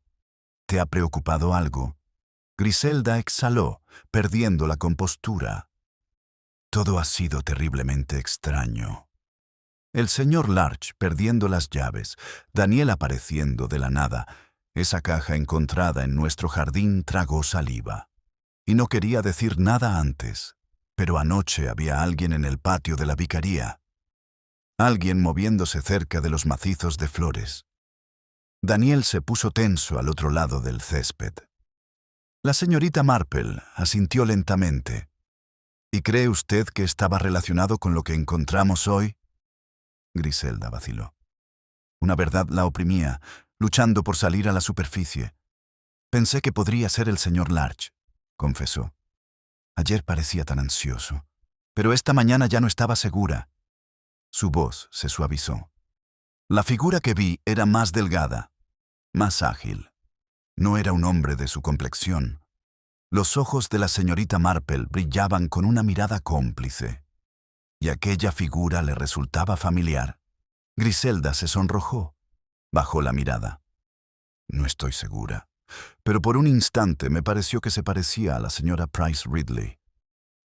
¿Te ha preocupado algo?» Griselda exhaló, perdiendo la compostura. «Todo ha sido terriblemente extraño. El señor Larch perdiendo las llaves, Daniel apareciendo de la nada, esa caja encontrada en nuestro jardín tragó saliva. Y no quería decir nada antes, pero anoche había alguien en el patio de la vicaría. Alguien moviéndose cerca de los macizos de flores». Daniel se puso tenso al otro lado del césped. La señorita Marple asintió lentamente. «¿Y cree usted que estaba relacionado con lo que encontramos hoy?» Griselda vaciló. Una verdad la oprimía, luchando por salir a la superficie. «Pensé que podría ser el señor Larch», confesó. «Ayer parecía tan ansioso, pero esta mañana ya no estaba segura». Su voz se suavizó. «La figura que vi era más delgada, más ágil. No era un hombre de su complexión». Los ojos de la señorita Marple brillaban con una mirada cómplice. Y aquella figura le resultaba familiar. Griselda se sonrojó. Bajó la mirada. «No estoy segura, pero por un instante me pareció que se parecía a la señora Price Ridley».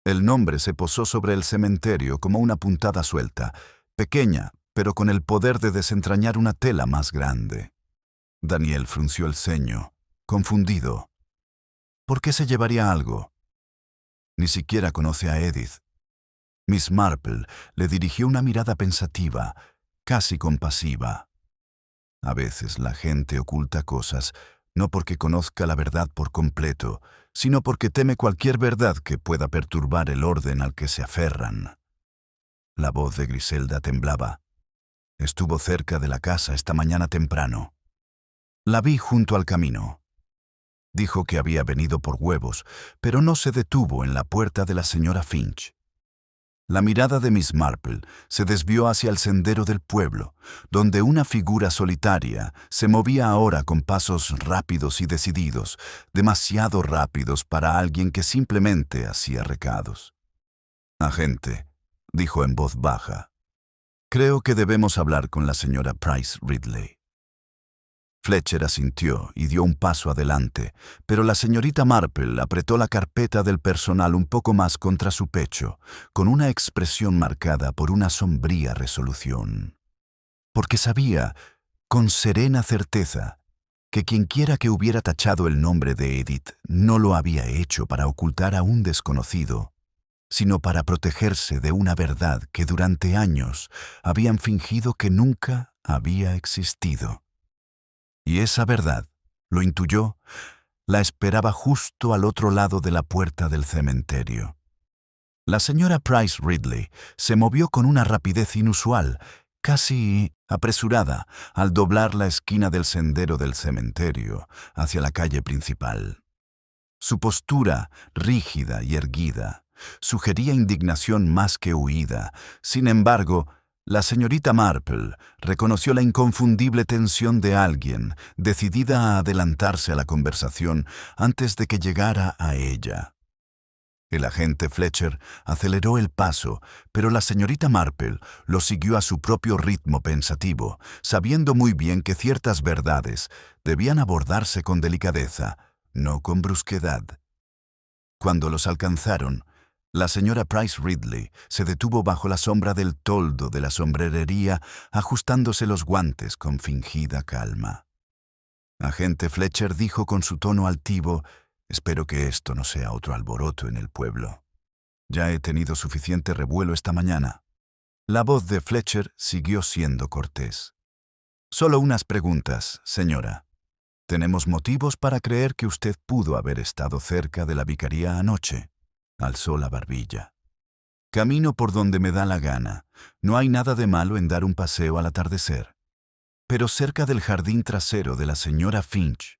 El nombre se posó sobre el cementerio como una puntada suelta, pequeña, pero con el poder de desentrañar una tela más grande. Daniel frunció el ceño, confundido. ¿Por qué se llevaría algo? Ni siquiera conoce a Edith. Miss Marple le dirigió una mirada pensativa, casi compasiva. A veces la gente oculta cosas, no porque conozca la verdad por completo, sino porque teme cualquier verdad que pueda perturbar el orden al que se aferran. La voz de Griselda temblaba. «Estuvo cerca de la casa esta mañana temprano. La vi junto al camino. Dijo que había venido por huevos, pero no se detuvo en la puerta de la señora Finch». La mirada de Miss Marple se desvió hacia el sendero del pueblo, donde una figura solitaria se movía ahora con pasos rápidos y decididos, demasiado rápidos para alguien que simplemente hacía recados. «Agente», dijo en voz baja, «creo que debemos hablar con la señora Price Ridley». Fletcher asintió y dio un paso adelante, pero la señorita Marple apretó la carpeta del personal un poco más contra su pecho, con una expresión marcada por una sombría resolución. Porque sabía, con serena certeza, que quienquiera que hubiera tachado el nombre de Edith no lo había hecho para ocultar a un desconocido, sino para protegerse de una verdad que durante años habían fingido que nunca había existido. Y esa verdad, lo intuyó, la esperaba justo al otro lado de la puerta del cementerio. La señora Price Ridley se movió con una rapidez inusual, casi apresurada, al doblar la esquina del sendero del cementerio hacia la calle principal. Su postura, rígida y erguida, sugería indignación más que huida. Sin embargo, la señorita Marple reconoció la inconfundible tensión de alguien decidida a adelantarse a la conversación antes de que llegara a ella. El agente Fletcher aceleró el paso, pero la señorita Marple lo siguió a su propio ritmo pensativo, sabiendo muy bien que ciertas verdades debían abordarse con delicadeza, no con brusquedad. Cuando los alcanzaron, La señora Price Ridley se detuvo bajo la sombra del toldo de la sombrerería, ajustándose los guantes con fingida calma. Agente Fletcher dijo con su tono altivo: «Espero que esto no sea otro alboroto en el pueblo. Ya he tenido suficiente revuelo esta mañana». La voz de Fletcher siguió siendo cortés. «Solo unas preguntas, señora. Tenemos motivos para creer que usted pudo haber estado cerca de la vicaría anoche». Alzó la barbilla. «Camino por donde me da la gana. No hay nada de malo en dar un paseo al atardecer. Pero cerca del jardín trasero de la señora Finch»,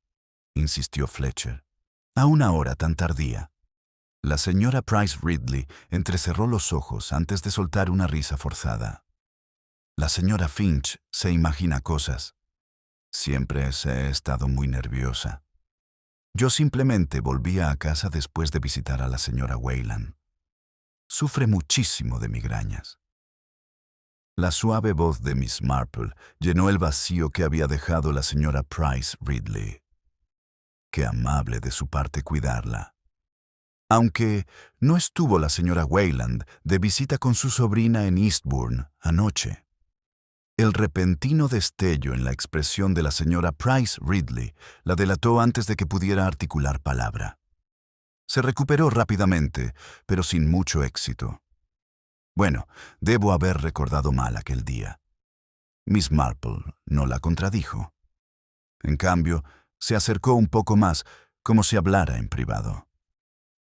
insistió Fletcher, «a una hora tan tardía». La señora Price Ridley entrecerró los ojos antes de soltar una risa forzada. «La señora Finch se imagina cosas. Siempre se ha estado muy nerviosa. Yo simplemente volvía a casa después de visitar a la señora Wayland. Sufre muchísimo de migrañas». La suave voz de Miss Marple llenó el vacío que había dejado la señora Price Ridley. Qué amable de su parte cuidarla. Aunque no estuvo la señora Wayland de visita con su sobrina en Eastbourne anoche. El repentino destello en la expresión de la señora Price Ridley la delató antes de que pudiera articular palabra. Se recuperó rápidamente, pero sin mucho éxito. «Bueno, debo haber recordado mal aquel día». Miss Marple no la contradijo. En cambio, se acercó un poco más, como si hablara en privado.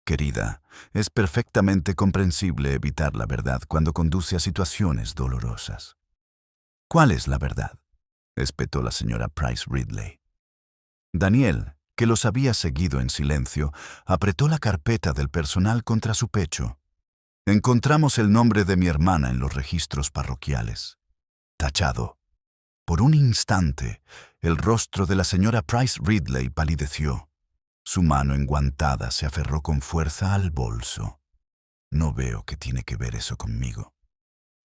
«Querida, es perfectamente comprensible evitar la verdad cuando conduce a situaciones dolorosas». «¿Cuál es la verdad?», espetó la señora Price Ridley. Daniel, que los había seguido en silencio, apretó la carpeta del personal contra su pecho. «Encontramos el nombre de mi hermana en los registros parroquiales. Tachado». Por un instante, el rostro de la señora Price Ridley palideció. Su mano enguantada se aferró con fuerza al bolso. «No veo qué tiene que ver eso conmigo».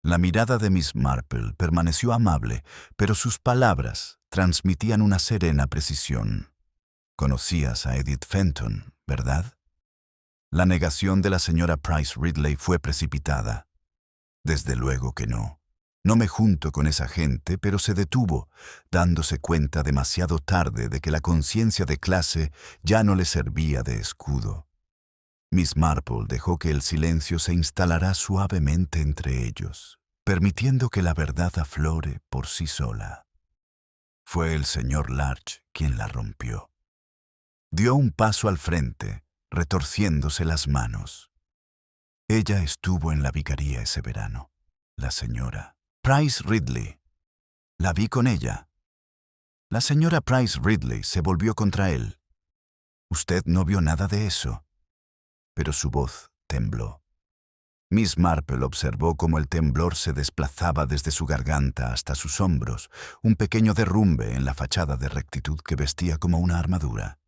La mirada de Miss Marple permaneció amable, pero sus palabras transmitían una serena precisión. «Conocías a Edith Fenton, ¿verdad?». La negación de la señora Price Ridley fue precipitada. «Desde luego que no. No me junto con esa gente», pero se detuvo, dándose cuenta demasiado tarde de que la conciencia de clase ya no le servía de escudo. Miss Marple dejó que el silencio se instalara suavemente entre ellos, permitiendo que la verdad aflore por sí sola. Fue el señor Larch quien la rompió. Dio un paso al frente, retorciéndose las manos. «Ella estuvo en la vicaría ese verano. La señora Price Ridley. La vi con ella». La señora Price Ridley se volvió contra él. «Usted no vio nada de eso». Pero su voz tembló. Miss Marple observó cómo el temblor se desplazaba desde su garganta hasta sus hombros, un pequeño derrumbe en la fachada de rectitud que vestía como una armadura.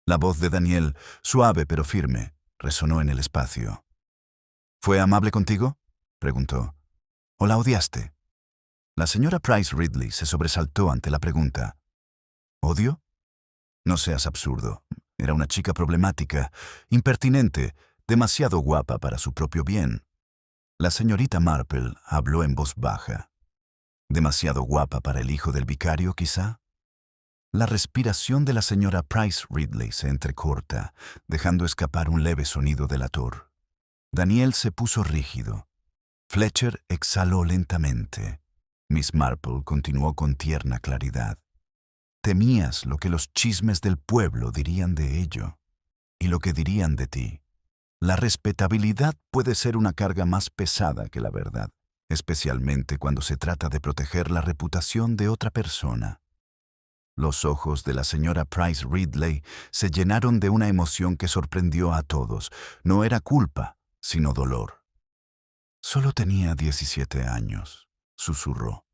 La voz de Daniel, suave pero firme, resonó en el espacio. «¿Fue amable contigo?», preguntó. «¿O la odiaste?». La señora Price Ridley se sobresaltó ante la pregunta. «¿Odio? No seas absurdo. Era una chica problemática, impertinente, demasiado guapa para su propio bien». La señorita Marple habló en voz baja. «¿Demasiado guapa para el hijo del vicario, quizá?». La respiración de la señora Price Ridley se entrecorta, dejando escapar un leve sonido delator. Daniel se puso rígido. Fletcher exhaló lentamente. Miss Marple continuó con tierna claridad. «Temías lo que los chismes del pueblo dirían de ello, y lo que dirían de ti. La respetabilidad puede ser una carga más pesada que la verdad, especialmente cuando se trata de proteger la reputación de otra persona». Los ojos de la señora Price Ridley se llenaron de una emoción que sorprendió a todos. No era culpa, sino dolor. «Solo tenía 17 años», susurró.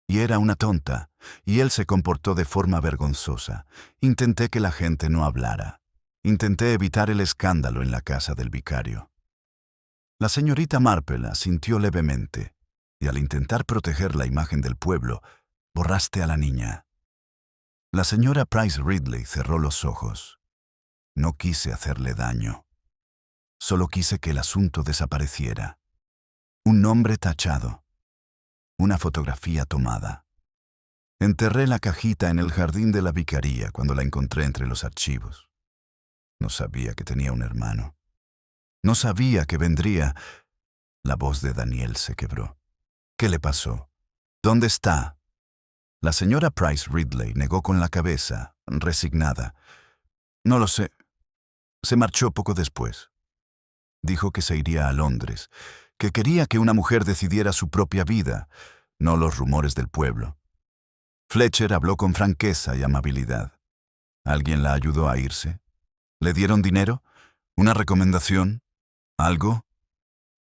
«Y era una tonta, y él se comportó de forma vergonzosa. Intenté que la gente no hablara. Intenté evitar el escándalo en la casa del vicario». La señorita Marple asintió levemente, y al intentar proteger la imagen del pueblo, borraste a la niña. La señora Price Ridley cerró los ojos. «No quise hacerle daño. Solo quise que el asunto desapareciera. Un nombre tachado. Una fotografía tomada. Enterré la cajita en el jardín de la vicaría cuando la encontré entre los archivos. No sabía que tenía un hermano. No sabía que vendría. La voz de Daniel se quebró. ¿Qué le pasó? ¿Dónde está? La señora Price Ridley negó con la cabeza, resignada. No lo sé. Se marchó poco después. Dijo que se iría a Londres, que quería que una mujer decidiera su propia vida, no los rumores del pueblo. Fletcher habló con franqueza y amabilidad. ¿Alguien la ayudó a irse? ¿Le dieron dinero? ¿Una recomendación? ¿Algo?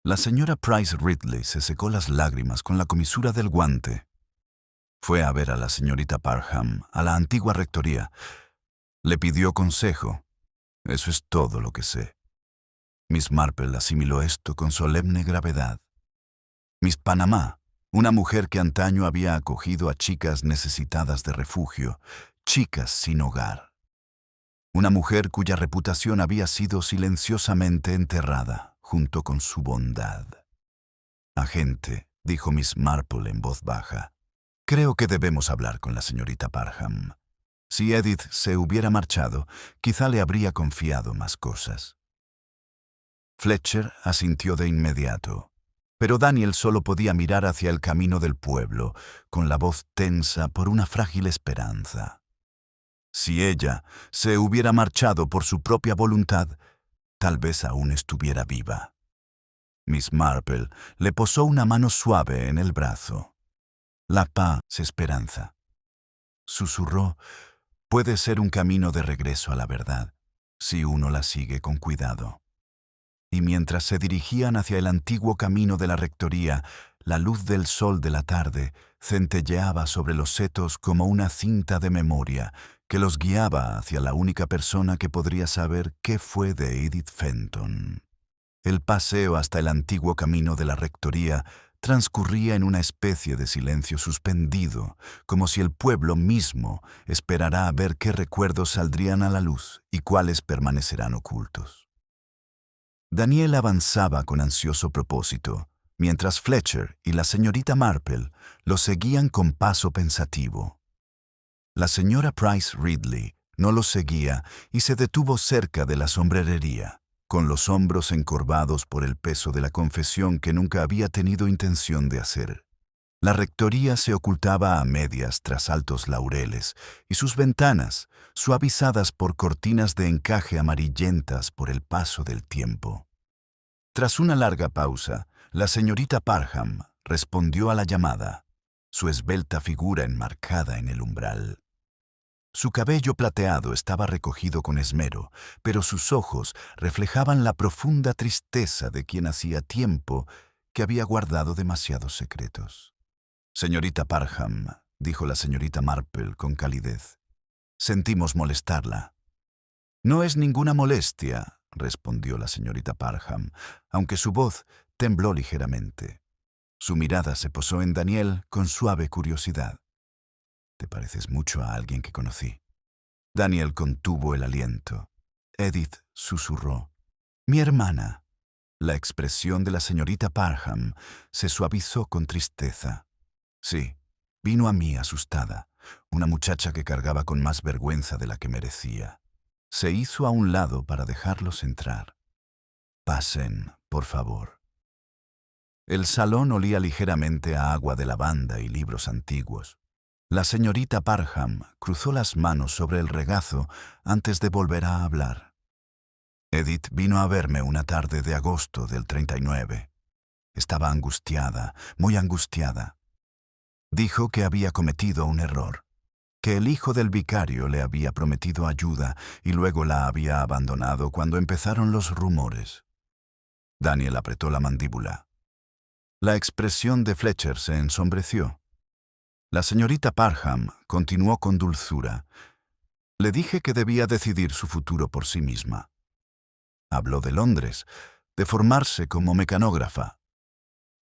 La señora Price Ridley se secó las lágrimas con la comisura del guante. Fue a ver a la señorita Parham, a la antigua rectoría. Le pidió consejo. Eso es todo lo que sé. Miss Marple asimiló esto con solemne gravedad. Miss Panamá, una mujer que antaño había acogido a chicas necesitadas de refugio, chicas sin hogar. Una mujer cuya reputación había sido silenciosamente enterrada, junto con su bondad. «Agente», dijo Miss Marple en voz baja, «creo que debemos hablar con la señorita Parham. Si Edith se hubiera marchado, quizá le habría confiado más cosas». Fletcher asintió de inmediato, pero Daniel solo podía mirar hacia el camino del pueblo, con la voz tensa por una frágil esperanza. Si ella se hubiera marchado por su propia voluntad, tal vez aún estuviera viva. Miss Marple le posó una mano suave en el brazo. «La paz es esperanza», susurró. «Puede ser un camino de regreso a la verdad, si uno la sigue con cuidado». Y mientras se dirigían hacia el antiguo camino de la rectoría, la luz del sol de la tarde centelleaba sobre los setos como una cinta de memoria que los guiaba hacia la única persona que podría saber qué fue de Edith Fenton. El paseo hasta el antiguo camino de la rectoría transcurría en una especie de silencio suspendido, como si el pueblo mismo esperara a ver qué recuerdos saldrían a la luz y cuáles permanecerán ocultos. Daniel avanzaba con ansioso propósito, mientras Fletcher y la señorita Marple lo seguían con paso pensativo. La señora Price Ridley no lo seguía y se detuvo cerca de la sombrerería, con los hombros encorvados por el peso de la confesión que nunca había tenido intención de hacer. La rectoría se ocultaba a medias tras altos laureles, y sus ventanas, suavizadas por cortinas de encaje amarillentas por el paso del tiempo. Tras una larga pausa, la señorita Parham respondió a la llamada, su esbelta figura enmarcada en el umbral. Su cabello plateado estaba recogido con esmero, pero sus ojos reflejaban la profunda tristeza de quien hacía tiempo que había guardado demasiados secretos. «Señorita Parham», dijo la señorita Marple con calidez, «sentimos molestarla». «No es ninguna molestia», respondió la señorita Parham, aunque su voz tembló ligeramente. Su mirada se posó en Daniel con suave curiosidad. «Te pareces mucho a alguien que conocí». Daniel contuvo el aliento. Edith susurró, «Mi hermana». La expresión de la señorita Parham se suavizó con tristeza. «Sí, vino a mí asustada, una muchacha que cargaba con más vergüenza de la que merecía». Se hizo a un lado para dejarlos entrar. «Pasen, por favor». El salón olía ligeramente a agua de lavanda y libros antiguos. La señorita Parham cruzó las manos sobre el regazo antes de volver a hablar. «Edith vino a verme una tarde de agosto del 39. Estaba angustiada, muy angustiada. Dijo que había cometido un error, que el hijo del vicario le había prometido ayuda y luego la había abandonado cuando empezaron los rumores». Daniel apretó la mandíbula. La expresión de Fletcher se ensombreció. La señorita Parham continuó con dulzura. «Le dije que debía decidir su futuro por sí misma. Habló de Londres, de formarse como mecanógrafa.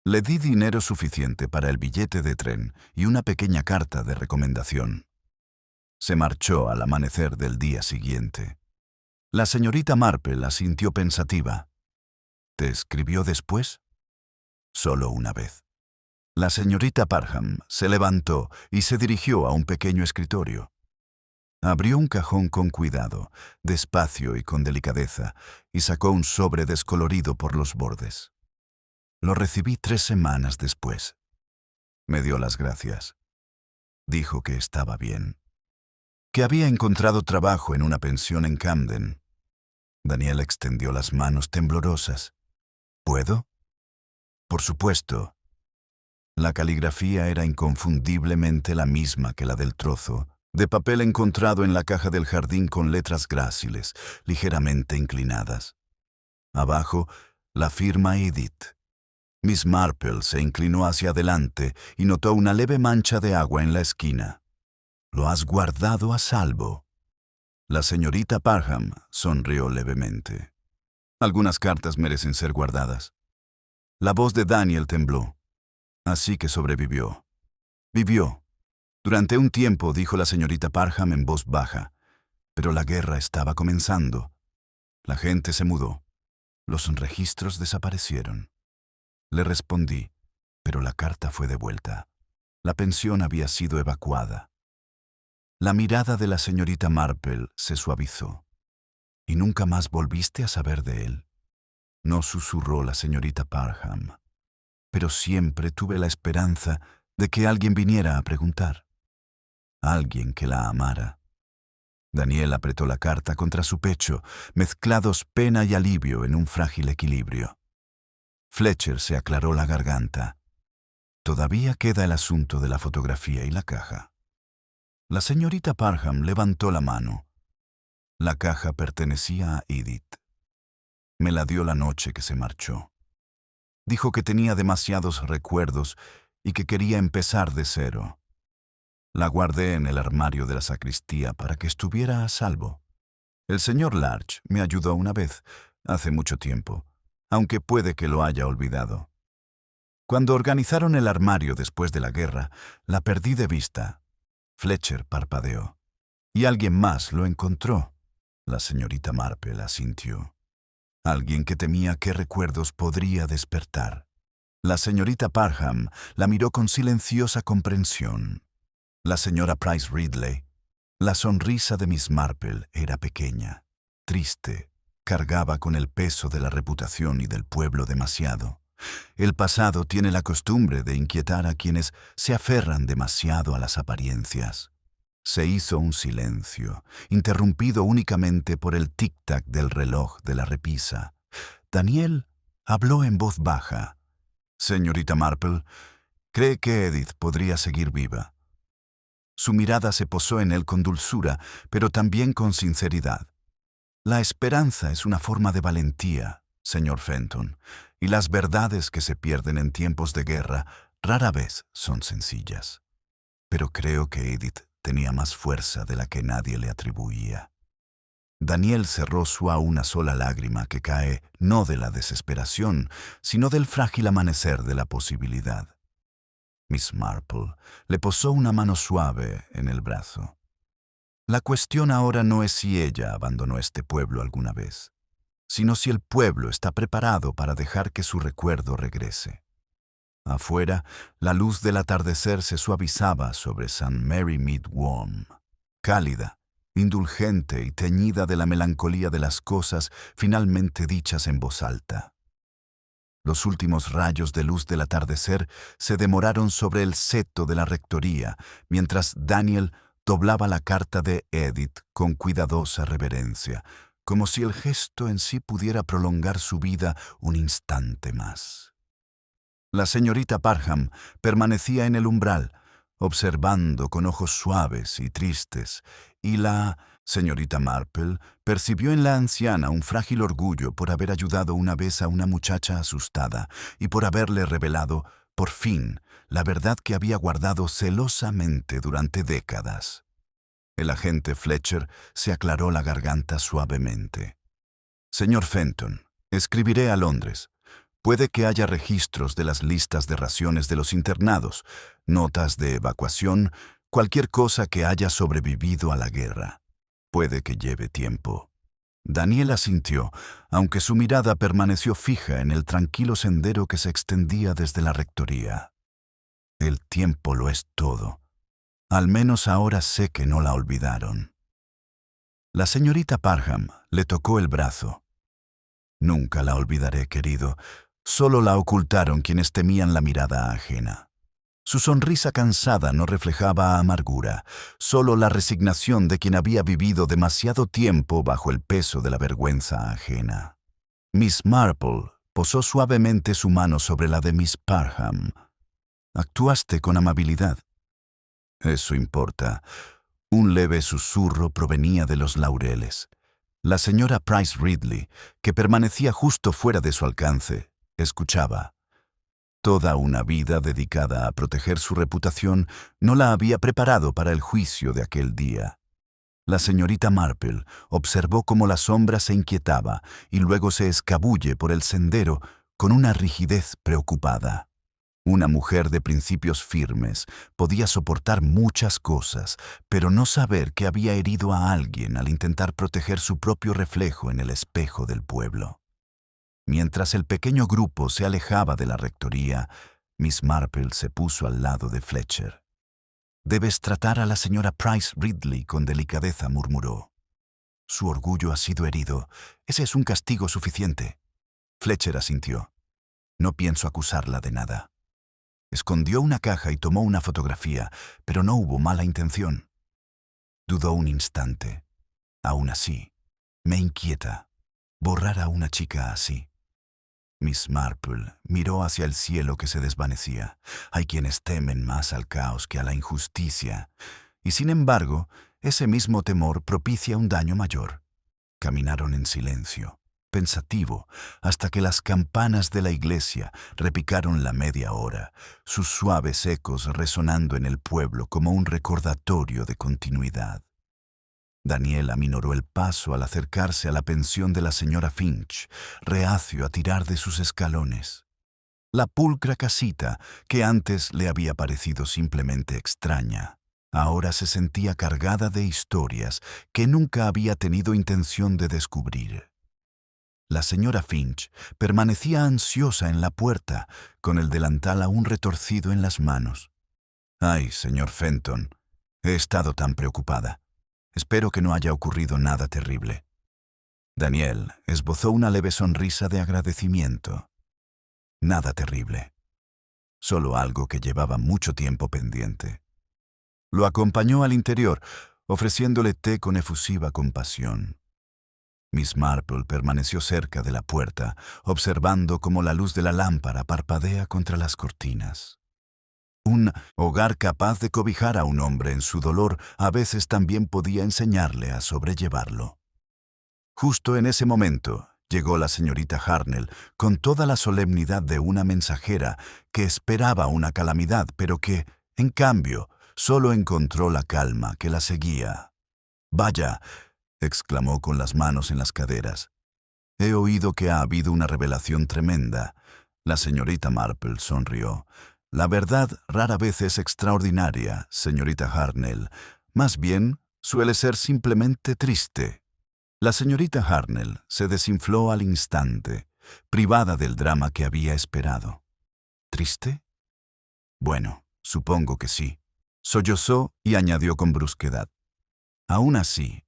Le di dinero suficiente para el billete de tren y una pequeña carta de recomendación. Se marchó al amanecer del día siguiente». La señorita Marple asintió pensativa. ¿Te escribió después? Solo una vez. La señorita Parham se levantó y se dirigió a un pequeño escritorio. Abrió un cajón con cuidado, despacio y con delicadeza, y sacó un sobre descolorido por los bordes. Lo recibí 3 semanas después. Me dio las gracias. Dijo que estaba bien, que había encontrado trabajo en una pensión en Camden. Daniel extendió las manos temblorosas. ¿Puedo? Por supuesto. La caligrafía era inconfundiblemente la misma que la del trozo de papel encontrado en la caja del jardín con letras gráciles, ligeramente inclinadas. Abajo, la firma Edith. Miss Marple se inclinó hacia adelante y notó una leve mancha de agua en la esquina. «Lo has guardado a salvo». La señorita Parham sonrió levemente. «Algunas cartas merecen ser guardadas». La voz de Daniel tembló. Así que sobrevivió. Vivió. Durante un tiempo, dijo la señorita Parham en voz baja, pero la guerra estaba comenzando. La gente se mudó. Los registros desaparecieron. Le respondí, pero la carta fue devuelta. La pensión había sido evacuada. La mirada de la señorita Marple se suavizó. ¿Y nunca más volviste a saber de él? No, susurró la señorita Parham. Pero siempre tuve la esperanza de que alguien viniera a preguntar. Alguien que la amara. Daniel apretó la carta contra su pecho, mezclados pena y alivio en un frágil equilibrio. Fletcher se aclaró la garganta. Todavía queda el asunto de la fotografía y la caja. La señorita Parham levantó la mano. La caja pertenecía a Edith. Me la dio la noche que se marchó. Dijo que tenía demasiados recuerdos y que quería empezar de cero. La guardé en el armario de la sacristía para que estuviera a salvo. El señor Larch me ayudó una vez, hace mucho tiempo, aunque puede que lo haya olvidado. Cuando organizaron el armario después de la guerra, la perdí de vista. Fletcher parpadeó. Y alguien más lo encontró. La señorita Marple asintió. Alguien que temía qué recuerdos podría despertar. La señorita Parham la miró con silenciosa comprensión. La señora Price Ridley. La sonrisa de Miss Marple era pequeña, triste, cargaba con el peso de la reputación y del pueblo demasiado. El pasado tiene la costumbre de inquietar a quienes se aferran demasiado a las apariencias. Se hizo un silencio, interrumpido únicamente por el tic-tac del reloj de la repisa. Daniel habló en voz baja. «Señorita Marple, ¿cree que Edith podría seguir viva?» Su mirada se posó en él con dulzura, pero también con sinceridad. «La esperanza es una forma de valentía, señor Fenton, y las verdades que se pierden en tiempos de guerra rara vez son sencillas. Pero creo que Edith tenía más fuerza de la que nadie le atribuía». Daniel cerró una sola lágrima que cae no de la desesperación, sino del frágil amanecer de la posibilidad. Miss Marple le posó una mano suave en el brazo. La cuestión ahora no es si ella abandonó este pueblo alguna vez, sino si el pueblo está preparado para dejar que su recuerdo regrese. Afuera, la luz del atardecer se suavizaba sobre St. Mary Mead Worm, cálida, indulgente y teñida de la melancolía de las cosas finalmente dichas en voz alta. Los últimos rayos de luz del atardecer se demoraron sobre el seto de la rectoría, mientras Daniel doblaba la carta de Edith con cuidadosa reverencia, como si el gesto en sí pudiera prolongar su vida un instante más. La señorita Parham permanecía en el umbral, observando con ojos suaves y tristes, y la señorita Marple percibió en la anciana un frágil orgullo por haber ayudado una vez a una muchacha asustada y por haberle revelado, por fin, la verdad que había guardado celosamente durante décadas. El agente Fletcher se aclaró la garganta suavemente. «Señor Fenton, escribiré a Londres. Puede que haya registros de las listas de raciones de los internados, notas de evacuación, cualquier cosa que haya sobrevivido a la guerra. Puede que lleve tiempo. Daniel asintió, aunque su mirada permaneció fija en el tranquilo sendero que se extendía desde la rectoría. El tiempo lo es todo. Al menos ahora sé que no la olvidaron. La señorita Parham le tocó el brazo. Nunca la olvidaré, querido. Solo la ocultaron quienes temían la mirada ajena. Su sonrisa cansada no reflejaba amargura, solo la resignación de quien había vivido demasiado tiempo bajo el peso de la vergüenza ajena. Miss Marple posó suavemente su mano sobre la de Miss Parham. Actuaste con amabilidad. Eso importa. Un leve susurro provenía de los laureles. La señora Price Ridley, que permanecía justo fuera de su alcance, escuchaba. Toda una vida dedicada a proteger su reputación no la había preparado para el juicio de aquel día. La señorita Marple observó cómo la sombra se inquietaba y luego se escabulle por el sendero con una rigidez preocupada. Una mujer de principios firmes podía soportar muchas cosas, pero no saber que había herido a alguien al intentar proteger su propio reflejo en el espejo del pueblo. Mientras el pequeño grupo se alejaba de la rectoría, Miss Marple se puso al lado de Fletcher. «Debes tratar a la señora Price Ridley con delicadeza», murmuró. «Su orgullo ha sido herido. Ese es un castigo suficiente». Fletcher asintió. «No pienso acusarla de nada». Escondió una caja y tomó una fotografía, pero no hubo mala intención. Dudó un instante. Aún así, me inquieta borrar a una chica así. Miss Marple miró hacia el cielo que se desvanecía. Hay quienes temen más al caos que a la injusticia, y sin embargo, ese mismo temor propicia un daño mayor. Caminaron en silencio, pensativo, hasta que las campanas de la iglesia repicaron la media hora, sus suaves ecos resonando en el pueblo como un recordatorio de continuidad. Daniel aminoró el paso al acercarse a la pensión de la señora Finch, reacio a tirar de sus escalones. La pulcra casita, que antes le había parecido simplemente extraña, ahora se sentía cargada de historias que nunca había tenido intención de descubrir. La señora Finch permanecía ansiosa en la puerta, con el delantal aún retorcido en las manos. «Ay, señor Fenton, he estado tan preocupada. Espero que no haya ocurrido nada terrible». Daniel esbozó una leve sonrisa de agradecimiento. Nada terrible. Solo algo que llevaba mucho tiempo pendiente. Lo acompañó al interior, ofreciéndole té con efusiva compasión. Miss Marple permaneció cerca de la puerta, observando cómo la luz de la lámpara parpadea contra las cortinas. Un hogar capaz de cobijar a un hombre en su dolor a veces también podía enseñarle a sobrellevarlo. Justo en ese momento llegó la señorita Harnell con toda la solemnidad de una mensajera que esperaba una calamidad, pero que, en cambio, solo encontró la calma que la seguía. «Vaya», exclamó con las manos en las caderas. «He oído que ha habido una revelación tremenda». La señorita Marple sonrió. «La verdad rara vez es extraordinaria, señorita Harnell. Más bien, suele ser simplemente triste». La señorita Harnell se desinfló al instante, privada del drama que había esperado. ¿Triste? Bueno, supongo que sí. Sollozó y añadió con brusquedad. Aún así,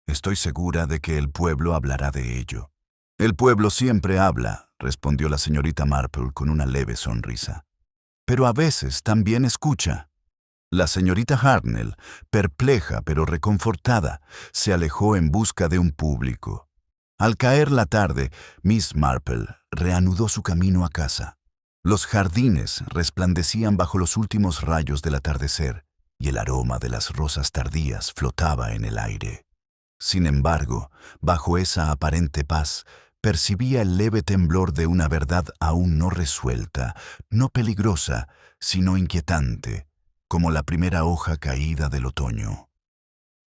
estoy segura de que el pueblo hablará de ello. «El pueblo siempre habla», respondió la señorita Marple con una leve sonrisa. «Pero a veces también escucha». La señorita Harnell, perpleja pero reconfortada, se alejó en busca de un público. Al caer la tarde, Miss Marple reanudó su camino a casa. Los jardines resplandecían bajo los últimos rayos del atardecer y el aroma de las rosas tardías flotaba en el aire. Sin embargo, bajo esa aparente paz, percibía el leve temblor de una verdad aún no resuelta, no peligrosa, sino inquietante, como la primera hoja caída del otoño.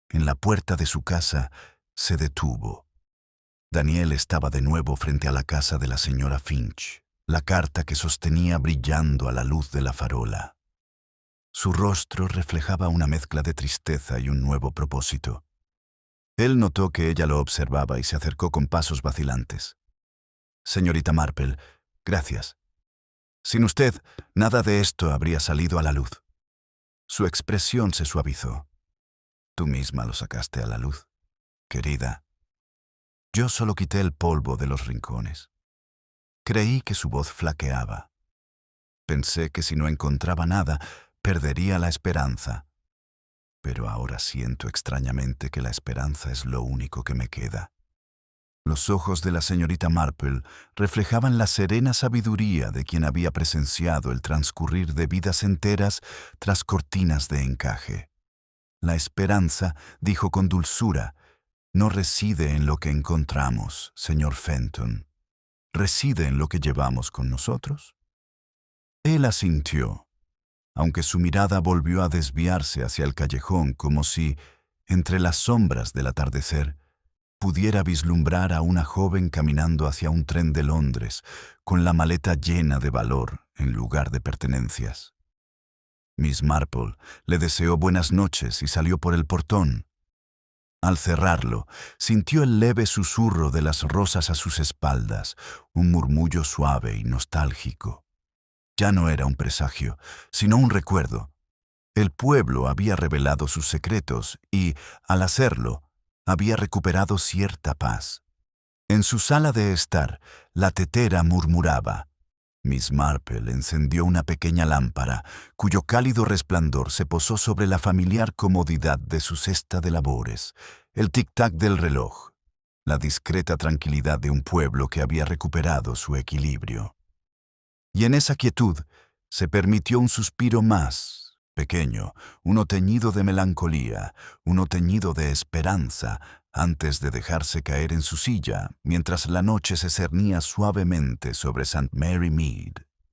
En la puerta de su casa se detuvo. Daniel estaba de nuevo frente a la casa de la señora Finch, la carta que sostenía brillando a la luz de la farola. Su rostro reflejaba una mezcla de tristeza y un nuevo propósito. Él notó que ella lo observaba y se acercó con pasos vacilantes. Señorita Marple, gracias. Sin usted, nada de esto habría salido a la luz. Su expresión se suavizó. Tú misma lo sacaste a la luz, querida. Yo solo quité el polvo de los rincones. Creí que su voz flaqueaba. Pensé que si no encontraba nada, perdería la esperanza. Pero ahora siento extrañamente que la esperanza es lo único que me queda. Los ojos de la señorita Marple reflejaban la serena sabiduría de quien había presenciado el transcurrir de vidas enteras tras cortinas de encaje. La esperanza, dijo con dulzura, no reside en lo que encontramos, señor Fenton. ¿Reside en lo que llevamos con nosotros? Él asintió, aunque su mirada volvió a desviarse hacia el callejón como si, entre las sombras del atardecer, pudiera vislumbrar a una joven caminando hacia un tren de Londres con la maleta llena de valor en lugar de pertenencias. Miss Marple le deseó buenas noches y salió por el portón. Al cerrarlo, sintió el leve susurro de las rosas a sus espaldas, un murmullo suave y nostálgico. Ya no era un presagio, sino un recuerdo. El pueblo había revelado sus secretos y, al hacerlo, había recuperado cierta paz. En su sala de estar, la tetera murmuraba. Miss Marple encendió una pequeña lámpara, cuyo cálido resplandor se posó sobre la familiar comodidad de su cesta de labores, el tic-tac del reloj, la discreta tranquilidad de un pueblo que había recuperado su equilibrio. Y en esa quietud se permitió un suspiro más, pequeño, uno teñido de melancolía, uno teñido de esperanza, antes de dejarse caer en su silla, mientras la noche se cernía suavemente sobre St. Mary Mead.